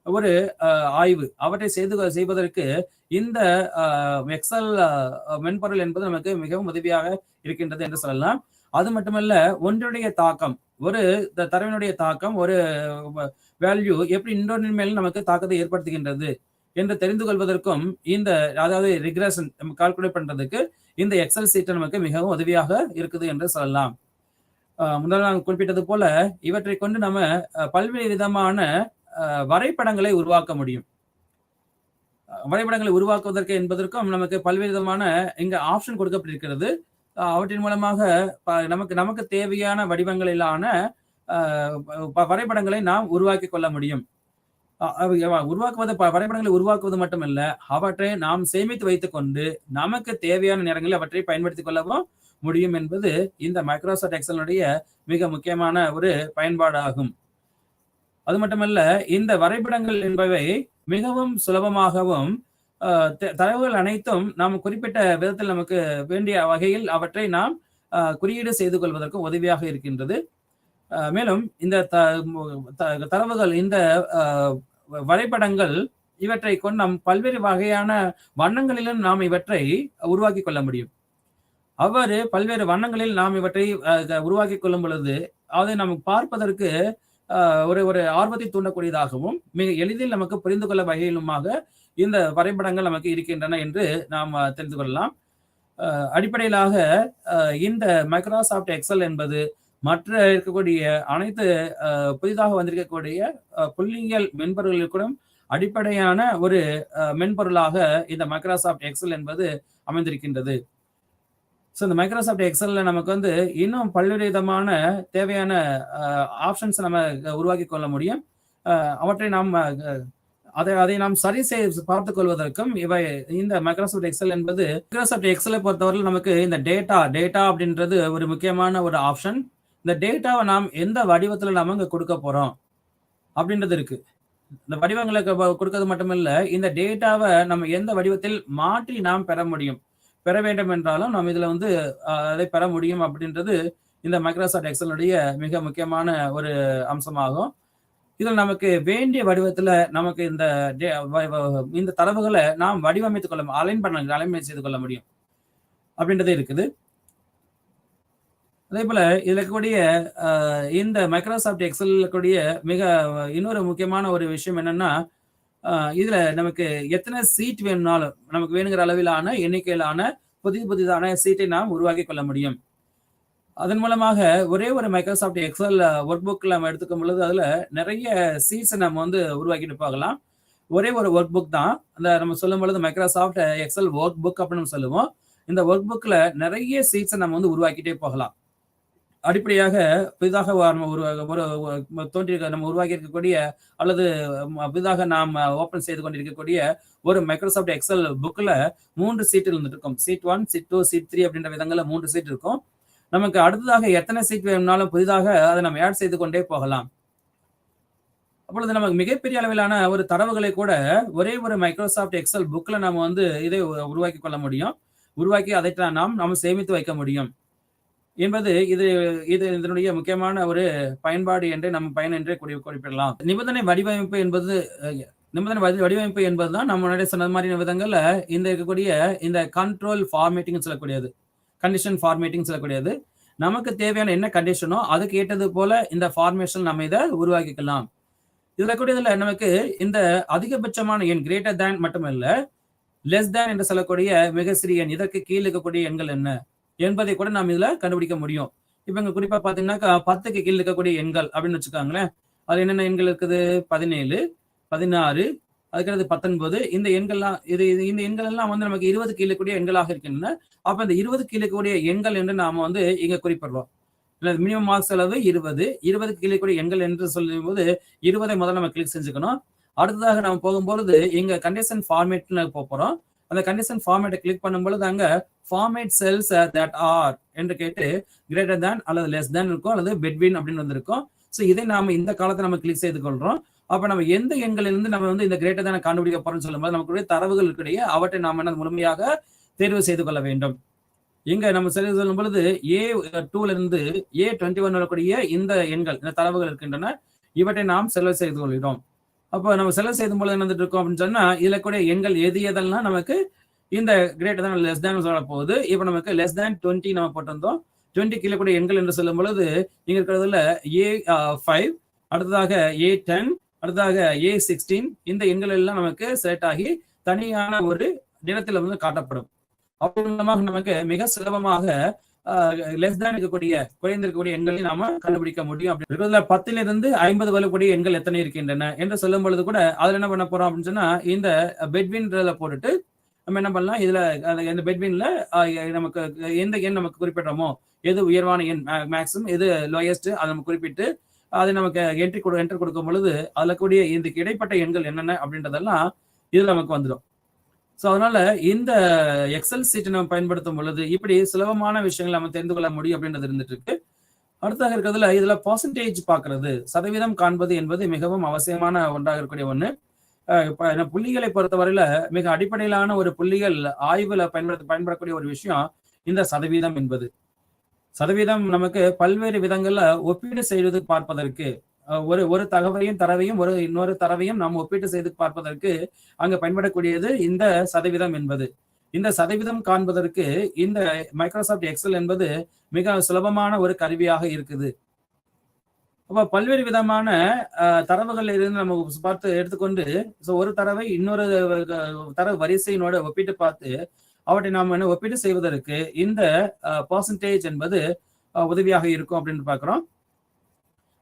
ஒரு ஆய்வு அவற்றை செய்வதற்கு இந்த எக்ஸல் மென்பொருள் என்பது நமக்கு மிகவும் உதவியாக இருக்கின்றது என்று சொல்லலாம். அது மட்டுமல்ல, ஒன்றுடைய தாக்கம், ஒரு தரவினுடைய தாக்கம், ஒரு வேல்யூ எப்படி இன்னொன்றின் மேல் நமக்கு தாக்கத்தை ஏற்படுத்துகின்றது என்று தெரிந்து கொள்வதற்கும் இந்த அதாவது ரிக்ரஷன் நம்ம கால்குலேட் பண்றதுக்கு இந்த எக்ஸல் சீட் நமக்கு மிகவும் உதவியாக இருக்குது என்று சொல்லலாம். முதல்ல நான் குறிப்பிட்டது போல இவற்றை கொண்டு நம்ம பல்வேறு விதமான வரைபடங்களை உருவாக்க முடியும். வரைபடங்களை உருவாக்குவதற்கு என்பதற்கும் நமக்கு பல்வேறு விதமான இங்க ஆப்ஷன் கொடுக்கப்பட்டிருக்கிறது. அவற்றின் மூலமாக நமக்கு தேவையான வடிவங்களிலான வரைபடங்களை நாம் உருவாக்கி கொள்ள முடியும். வரைபடங்களை உருவாக்குவது மட்டுமல்ல, அவற்றை நாம் சேமித்து வைத்துக் கொண்டு நமக்கு தேவையான நேரங்களில் அவற்றை பயன்படுத்திக் கொள்ளவும் முடியும் என்பது இந்த மைக்ரோசாஃப்ட் எக்ஸலுடைய மிக முக்கியமான ஒரு பயன்பாடாகும். அது மட்டுமல்ல, இந்த வரைபடங்கள் என்பவை மிகவும் சுலபமாகவும் தரவுகள் அனைத்தும் நாம் குறிப்பிட்ட விதத்தில் நமக்கு வேண்டிய வகையில் அவற்றை நாம் குறியீடு செய்து கொள்வதற்கு உதவியாக இருக்கின்றது. மேலும் இந்த தரவுகள், இந்த வரைபடங்கள் இவற்றை கொண்டு நாம் பல்வேறு வகையான வண்ணங்களிலும் நாம் இவற்றை உருவாக்கி கொள்ள முடியும். அவ்வாறு பல்வேறு வண்ணங்களில் நாம் இவற்றை உருவாக்கி கொள்ளும் பொழுது அதை நாம் பார்ப்பதற்கு ஒரு ஒரு ஆர்வத்தை தூண்டக்கூடியதாகவும் மிக எளிதில் நமக்கு புரிந்து கொள்ள வகையிலுமாக இந்த வரைபடங்கள் நமக்கு இருக்கின்றன என்று நாம் தெரிந்து கொள்ளலாம். அடிப்படையிலாக இந்த மைக்ரோசாஃப்ட் எக்ஸல் என்பது மற்ற இருக்கக்கூடிய அனைத்து புதிதாக வந்திருக்கக்கூடிய புள்ளியியல் மென்பொருளுக்கும் அடிப்படையான ஒரு மென்பொருளாக இந்த மைக்ரோசாஃப்ட் எக்ஸல் என்பது அமைந்திருக்கின்றது. ஸோ இந்த மைக்ரோசாஃப்ட் எக்ஸல்ல நமக்கு இன்னும் பல்வேறு விதமான தேவையான ஆப்ஷன்ஸ் நம்ம உருவாக்கி கொள்ள முடியும். அவற்றை நாம் அதை நாம் சரி செய்து பார்த்துக் கொள்வதற்கும் இந்த மைக்ரோசாஃப்ட் எக்ஸல் என்பது மைக்ரோசாஃப்ட் எக்ஸலை பொறுத்தவரை நமக்கு இந்த டேட்டா அப்படின்றது ஒரு முக்கியமான ஒரு ஆப்ஷன். இந்த டேட்டாவை நாம் எந்த வடிவத்தில் நாம இங்க கொடுக்க போறோம் அப்படின்றது இருக்கு. இந்த வடிவங்களை கொடுக்கிறது மட்டுமில்ல, இந்த டேட்டாவை நம்ம எந்த வடிவத்தில் மாற்றி நாம் பெற வேண்டும் என்றாலும் நாம் இதுல அதை பெற முடியும் அப்படின்றது இந்த மைக்ரோசாஃப்ட் எக்ஸலுடைய மிக முக்கியமான ஒரு அம்சமாகும். இதில் நமக்கு வேண்டிய வடிவத்துல நமக்கு இந்த தரவுகளை நாம் வடிவமைத்துக் கொள்ள அலைன் செய்து கொள்ள முடியும் அப்படின்றது இருக்குது. அதே போல இதுல இருக்கக்கூடிய இந்த மைக்ரோசாஃப்ட் எக்ஸல் கூடிய இன்னொரு முக்கியமான ஒரு விஷயம் என்னன்னா, இதுல நமக்கு எத்தனை சீட் வேணும்னாலும் நமக்கு வேணுங்கிற அளவிலான எண்ணிக்கையிலான புதிதான சீட்டை நாம் உருவாக்கி கொள்ள முடியும். அதன் மூலமாக ஒரே ஒரு மைக்ரோசாஃப்ட் எக்ஸல் ஒர்க் புக் நம்ம எடுத்துக்கும் பொழுது அதுல நிறைய சீட்ஸை நம்ம உருவாக்கிட்டு போகலாம். ஒரே ஒரு ஒர்க் புக் தான் அந்த நம்ம சொல்லும் பொழுது மைக்ரோசாஃப்ட் எக்ஸல் ஒர்க் புக் அப்படின்னு சொல்லுவோம். இந்த ஒர்க் புக்ல நிறைய சீட்ஸை நம்ம உருவாக்கிட்டே போகலாம். அடிப்படையாக புதிதாக நம்ம உருவாக்கி இருக்கக்கூடிய அல்லது புதிதாக நாம் ஓபன் செய்து கொண்டிருக்கக்கூடிய ஒரு மைக்ரோசாஃப்ட் எக்ஸல் புக்ல 3 சீட் இருக்கும். சீட் 1, சீட் 2, சீட் 3 அப்படின்ற விதங்கள்ல 3 சீட் இருக்கும். நமக்கு அடுத்ததாக எத்தனை சீட் வேணும்னாலும் புதிதாக அதை நம்ம ஆட் செய்து கொண்டே போகலாம். அப்பொழுது நமக்கு மிகப்பெரிய அளவிலான ஒரு தரவுகளை கூட ஒரே ஒரு மைக்ரோசாஃப்ட் எக்ஸல் புக்ல நம்ம இதை உருவாக்கி கொள்ள முடியும். உருவாக்கி அதை நாம் சேமித்து வைக்க முடியும் என்பது இதனுடைய முக்கியமான ஒரு பயன்பாடு என்று நம்ம பயன் என்றே குறிப்பிடலாம். நிபந்தனை வடிவமைப்பு என்பதுதான் நம்ம முன்னாடி சொன்ன மாதிரி விதங்கள்ல இருக்கக்கூடிய இந்த கண்ட்ரோல் ஃபார்மேட்டிங் சொல்லக்கூடியது, கண்டிஷன் ஃபார்மேட்டிங் சொல்லக்கூடியது. நமக்கு தேவையான என்ன கண்டிஷனோ அதுக்கு ஏற்றது போல இந்த ஃபார்மேஷன் நம்ம இதை உருவாக்கிக்கலாம். இதுல கூடியதுல நமக்கு இந்த அதிகபட்சமான எண் கிரேட்டர் தேன் மட்டுமல்ல, லெஸ் தேன் என்று சொல்லக்கூடிய மிக சிறிய எண், இதற்கு கீழ் இருக்கக்கூடிய எண்கள் என்ன என்பதை கூட நாம் இதுல கண்டுபிடிக்க முடியும். இப்ப இங்க குறிப்பா பாத்தீங்கன்னா 10க்கு கீழ் இருக்கக்கூடிய எண்கள் அப்படின்னு வச்சுக்காங்களேன். அது என்னென்ன எண்கள் இருக்குது? 17, 16, அதுக்கடுத்து 19. இந்த எண்கள்லாம் இந்த எண்கள் எல்லாம் நமக்கு 20 கீழே கூடிய எண்களாக இருக்கின்றன. அப்ப இந்த 20 கீழே கூடிய எண்கள் என்று நாம இங்க குறிப்பிடுறோம். மினிமம் மார்க்ஸ் அளவு 20 கீழே கூடிய எண்கள் என்று சொல்லும் போது 20 முதல்ல நம்ம கிளிக் செஞ்சுக்கணும். அடுத்ததாக நம்ம போகும்பொழுது இங்க கண்டிஷன் ஃபார்மேட்ல போறோம். அந்த கண்டிஷன் ஃபார்மேட்டை கிளிக் பண்ணும்பொழுது அங்க ஃபார்மேட் செல்ஸ் தட் ஆர் என்று கேட்டு கிரேட்டர் தேன் அல்லது லெஸ் தேன் இருக்கும், அல்லது பெட்வீன் அப்படின்னு வந்திருக்கும். ஸோ இதை நாம இந்த காலத்தை நம்ம கிளிக் செய்து கொள்றோம். அப்ப நம்ம எந்த எண்களிலிருந்து நம்ம இந்த கிரேட்டர் தேனை கண்டுபிடிக்க போறோம்னு சொல்லும்போது நமக்கு தரவுகள் இருக்கிற அவற்றை நாம முழுமையாக தேர்வு செய்து கொள்ள வேண்டும். இங்க நம்ம சரி சொல்லும் பொழுது A2ல இருந்து A21 வரக்கூடிய இந்த எண்கள், இந்த தரவுகள் இருக்கின்றன. இவற்றை நாம் செலவு செய்து கொள்கிறோம். அப்போ நம்ம செலவு செய்யும் பொழுது என்ன இருக்கோம் அப்படின்னு சொன்னா, இதுல கூட எண்கள் எதெல்லாம் நமக்கு இந்த கிரேட்டர் தேன் லெஸ் தேன் சொல்ல போகுது. இப்போ நமக்கு லெஸ் தேன் 20 நம்ம போட்டிருந்தோம். 20 கீழே கூட எண்கள் என்று சொல்லும் பொழுது இங்க இருக்கிறதுல A5, அடுத்ததாக A10, அடுத்ததாக A16, இந்த எண்கள் எல்லாம் நமக்கு செலக்ட் ஆகி தனியான ஒரு நிறத்தில் காட்டப்படும். அப்படி மூலமாக நமக்கு மிக சுலபமாக லெஸ் தேன் இருக்கக்கூடிய குறைந்திருக்கக்கூடிய எண்களை நாம கண்டுபிடிக்க முடியும். அப்படி 10ல இருந்து 50 வரக்கூடிய எண்கள் எத்தனை இருக்கின்றன என்று சொல்லும் பொழுது கூட அதுல என்ன பண்ண போறோம் அப்படின்னு சொன்னா, இந்த பெட்வீன்ல போட்டுட்டு நம்ம என்ன பண்ணலாம், இதுல இந்த பெட்வீன்ல நமக்கு எந்த எண் நமக்கு குறிப்பிடுறோமோ, எது உயர்வான எண் மேக்ஸிமம், எது லோயஸ்ட், அதை நம்ம குறிப்பிட்டு அதை நமக்கு என்ட்ரி கொடுக்கும் பொழுது அதுல கூடிய இதுக்கு இடைப்பட்ட எண்கள் என்னென்ன அப்படின்றதெல்லாம் இதுல நமக்கு வந்துடும். ஸோ அதனால இந்த எக்ஸல் சீட்டை நம்ம பயன்படுத்தும் பொழுது இப்படி சுலபமான விஷயங்களை நம்ம தெரிந்து கொள்ள முடியும் அப்படின்றது இருந்துட்டு இருக்கு. அடுத்தாக இருக்கிறதுல இதுல பர்சன்டேஜ் பார்க்கறது, சதவீதம் காண்பது என்பது மிகவும் அவசியமான ஒன்றாக இருக்கக்கூடிய ஒண்ணு. புள்ளிகளை பொறுத்தவரையில மிக அடிப்படையிலான ஒரு புள்ளிகள் ஆய்வுல பயன்படக்கூடிய ஒரு விஷயம் இந்த சதவீதம் என்பது. சதவீதம் நமக்கு பல்வேறு விதங்கள்ல ஒப்பீடு செய்து பார்ப்பதற்கு, ஒரு தரவையும் இன்னொரு தரவையும் நாம் ஒப்பீட்டு செய்து பார்ப்பதற்கு அங்க பயன்படக்கூடியது இந்த சதவீதம் என்பது. இந்த சதவீதம் காண்பதற்கு இந்த மைக்ரோசாஃப்ட் எக்ஸல் என்பது மிக சுலபமான ஒரு கருவியாக இருக்குது. அப்ப பல்வேறு விதமான தரவுகள் இருந்து நம்ம பார்த்து எடுத்துக்கொண்டு ஒரு தரவை இன்னொரு தரவு வரிசையினோட ஒப்பிட்டு பார்த்து அவற்றை நாம் ஒப்பீடு செய்வதற்கு இந்த பர்சன்டேஜ் என்பது உதவியாக இருக்கும் அப்படின்னு பார்க்கிறோம்.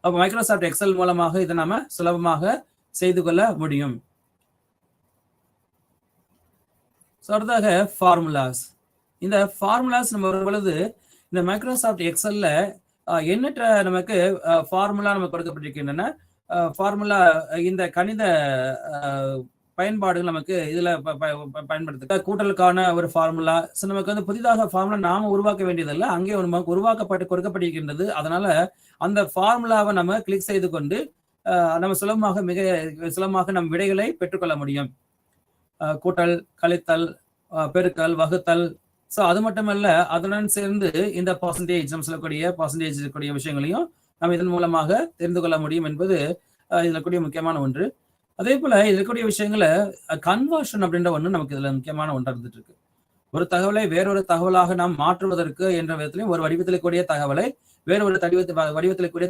அப்ப மைக்ரோசாஃப்ட் எக்ஸல் மூலமாக இதை நாம சுலபமாக செய்து கொள்ள முடியும். அடுத்ததாக ஃபார்முலாஸ். இந்த ஃபார்முலாஸ் நம்ம வரும் பொழுது இந்த மைக்ரோசாஃப்ட் எக்ஸல்ல எண்ணற்ற நமக்கு ஃபார்முலா நமக்கு கொடுக்கப்பட்டிருக்கின்றன. ஃபார்முலா இந்த கணித பயன்பாடுகள் நமக்கு இதுல பயன்படுத்த கூட்டலுக்கான ஒரு ஃபார்முலா. நமக்கு புதிதாக ஃபார்முலா நாம உருவாக்க வேண்டியதில்லை, அங்கே நமக்கு உருவாக்கப்பட்டு கொடுக்கப்பட்டிருக்கின்றது. அதனால அந்த ஃபார்முலாவை நம்ம கிளிக் செய்து கொண்டு நம்ம சுலபமாக நம் விடைகளை பெற்றுக்கொள்ள முடியும். கூட்டல், கழித்தல், பெருக்கல், வகுத்தல். அது மட்டுமல்ல, அதனுடன் சேர்ந்து இந்த பர்சன்டேஜ் நம்ம சொல்லக்கூடிய பர்சன்டேஜ் இருக்கக்கூடிய விஷயங்களையும் நம்ம இதன் மூலமாக தெரிந்து கொள்ள முடியும் என்பது இதுல கூடிய முக்கியமான ஒன்று. அதே போல இதுல இருக்கக்கூடிய விஷயங்களை கன்வர்ஷன் அப்படின்ற ஒன்று நமக்கு இதுல முக்கியமான ஒன்றா இருந்துட்டு இருக்கு. ஒரு தகவலை வேறொரு தகவலாக நாம் மாற்றுவதற்கு என்ற விதத்திலையும் ஒரு வடிவத்தில் கூடிய தகவலை வேறொரு வடிவத்தில் கூடிய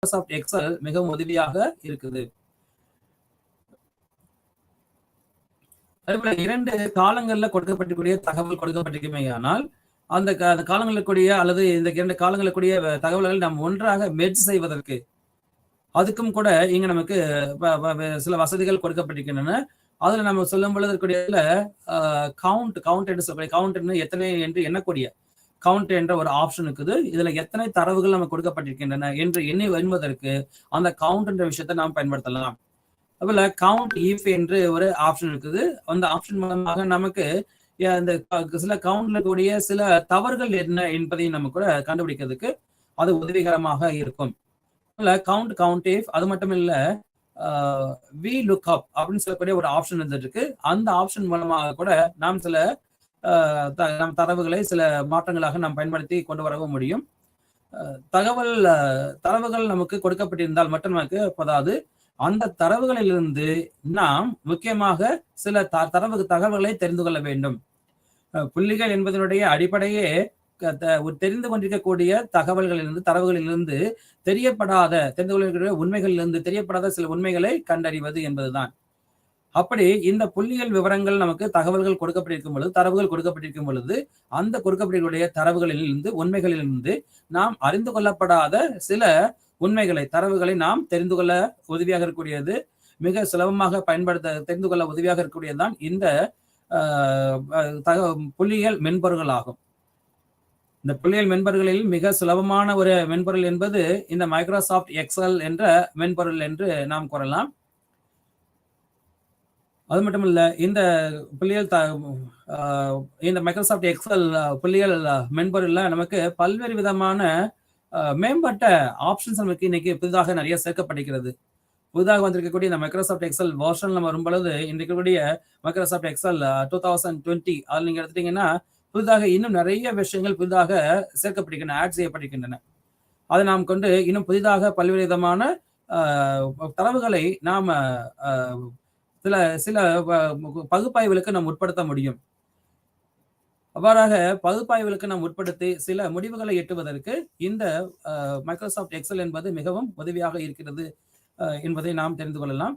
மைக்ரோசாஃப்ட் எக்ஸல் மிகவும் உதவியாக இருக்குது. அதேபோல 2 காலங்கள்ல கொடுக்கப்பட்டிருக்கூடிய தகவல் கொடுக்கப்பட்டிருக்குமே, ஆனால் அந்த காலங்களுக்குரிய அல்லது இந்த 2 காலங்களுக்குரிய தகவல்கள் நாம் ஒன்றாக மெர்ஜ் செய்வதற்கு அதுக்கும் கூட இங்க நமக்கு சில வசதிகள் கொடுக்கப்பட்டிருக்கின்றன. அதுல நம்ம சொல்லும் பொழுது இருக்கக்கூடிய கவுண்ட் என்று சொல்லக்கூடிய கவுண்ட் எத்தனை என்று எண்ணக்கூடிய கவுண்ட் என்ற ஒரு ஆப்ஷன் இருக்குது. இதுல எத்தனை தரவுகள் நமக்கு கொடுக்கப்பட்டிருக்கின்றன என்று எண்ணுவதற்கு அந்த கவுண்ட் என்ற விஷயத்தை நாம் பயன்படுத்தலாம். அதுல கவுண்ட் இஃப் என்று ஒரு ஆப்ஷன் இருக்குது. அந்த ஆப்ஷன் மூலமாக நமக்கு இந்த சில கவுண்ட்ல கூடிய சில தவறுகள் என்ன என்பதையும் நம்ம கூட கண்டுபிடிக்கிறதுக்கு அது உதவிகரமாக இருக்கும். கவுண்ட் இஃப் அது மட்டும் இல்ல, வி லுக் அப் அப்படின்னு சொல்லக்கூடிய ஒரு ஆப்ஷன் இருந்துட்டு இருக்கு. அந்த ஆப்ஷன் மூலமாக கூட நாம் சில தரவுகளை சில மாற்றங்களாக நாம் பயன்படுத்தி கொண்டு வரவும் முடியும். தரவுகள் நமக்கு கொடுக்கப்பட்டிருந்தால் மட்டும் நமக்கு போதாது, அந்த தரவுகளிலிருந்து நாம் முக்கியமாக சில தகவல்களை தெரிந்து கொள்ள வேண்டும். புள்ளிகள் என்பதனுடைய அடிப்படையே தெரிந்து கொண்டிருக்கக்கூடிய தரவுகளிலிருந்து தெரிந்து கொள்ளக்கூடிய உண்மைகளிலிருந்து தெரியப்படாத சில உண்மைகளை கண்டறிவது என்பதுதான். அப்படி இந்த புள்ளிகள் விவரங்கள் நமக்கு தகவல்கள் கொடுக்கப்பட்டிருக்கும் பொழுது, தரவுகள் கொடுக்கப்பட்டிருக்கும் பொழுது, அந்த கொடுக்கப்பட்டிருக்கூடிய தரவுகளிலிருந்து உண்மைகளிலிருந்து நாம் அறிந்து கொள்ளப்படாத சில தரவுகளை நாம் தெரிந்து கொள்ள உதவியாக இருக்கக்கூடியது, மிக சுலபமாக தெரிந்து கொள்ள உதவியாக இருக்கக்கூடியதுதான் இந்த புள்ளியியல் மென்பொருள்கள் ஆகும். இந்த புள்ளியியல் மென்பொருள்களில் மிக சுலபமான ஒரு மென்பொருள் என்பது இந்த மைக்ரோசாஃப்ட் எக்ஸல் என்ற மென்பொருள் என்று நாம் கூறலாம். அது மட்டும் இல்ல, இந்த மைக்ரோசாஃப்ட் எக்ஸல் புள்ளியியல் மென்பொருள்ல நமக்கு பல்வேறு விதமான மேம்பட்ட ஆப்ஷன்ஸ் நமக்கு இன்னைக்கு புதிதாக நிறைய சேர்க்கப்படுகிறது. புதிதாக வந்திருக்கக்கூடிய இந்த மைக்ரோசாஃப்ட் எக்ஸல் வெர்ஷன் நம்ம வரும் பொழுது இன்றைக்கு கூடிய மைக்ரோசாஃப்ட் எக்ஸல் 2020 அதில் நீங்க எடுத்துட்டீங்கன்னா புதிதாக இன்னும் நிறைய விஷயங்கள் புதிதாக சேர்க்கப்படுகின்றன, ஆட் செய்யப்படுகின்றன. அதை நாம் கொண்டு இன்னும் புதிதாக பல்வேறு விதமான தரவுகளை நாம் சில பகுப்பாய்வுகளுக்கு நாம் உட்படுத்த முடியும். அவ்வாறாக பகுப்பாய்வுகளுக்கு நாம் உட்படுத்தி சில முடிவுகளை எட்டுவதற்கு இந்த மைக்ரோசாஃப்ட் எக்ஸல் என்பது மிகவும் உதவியாக இருக்கிறது என்பதை நாம் தெரிந்து கொள்ளலாம்.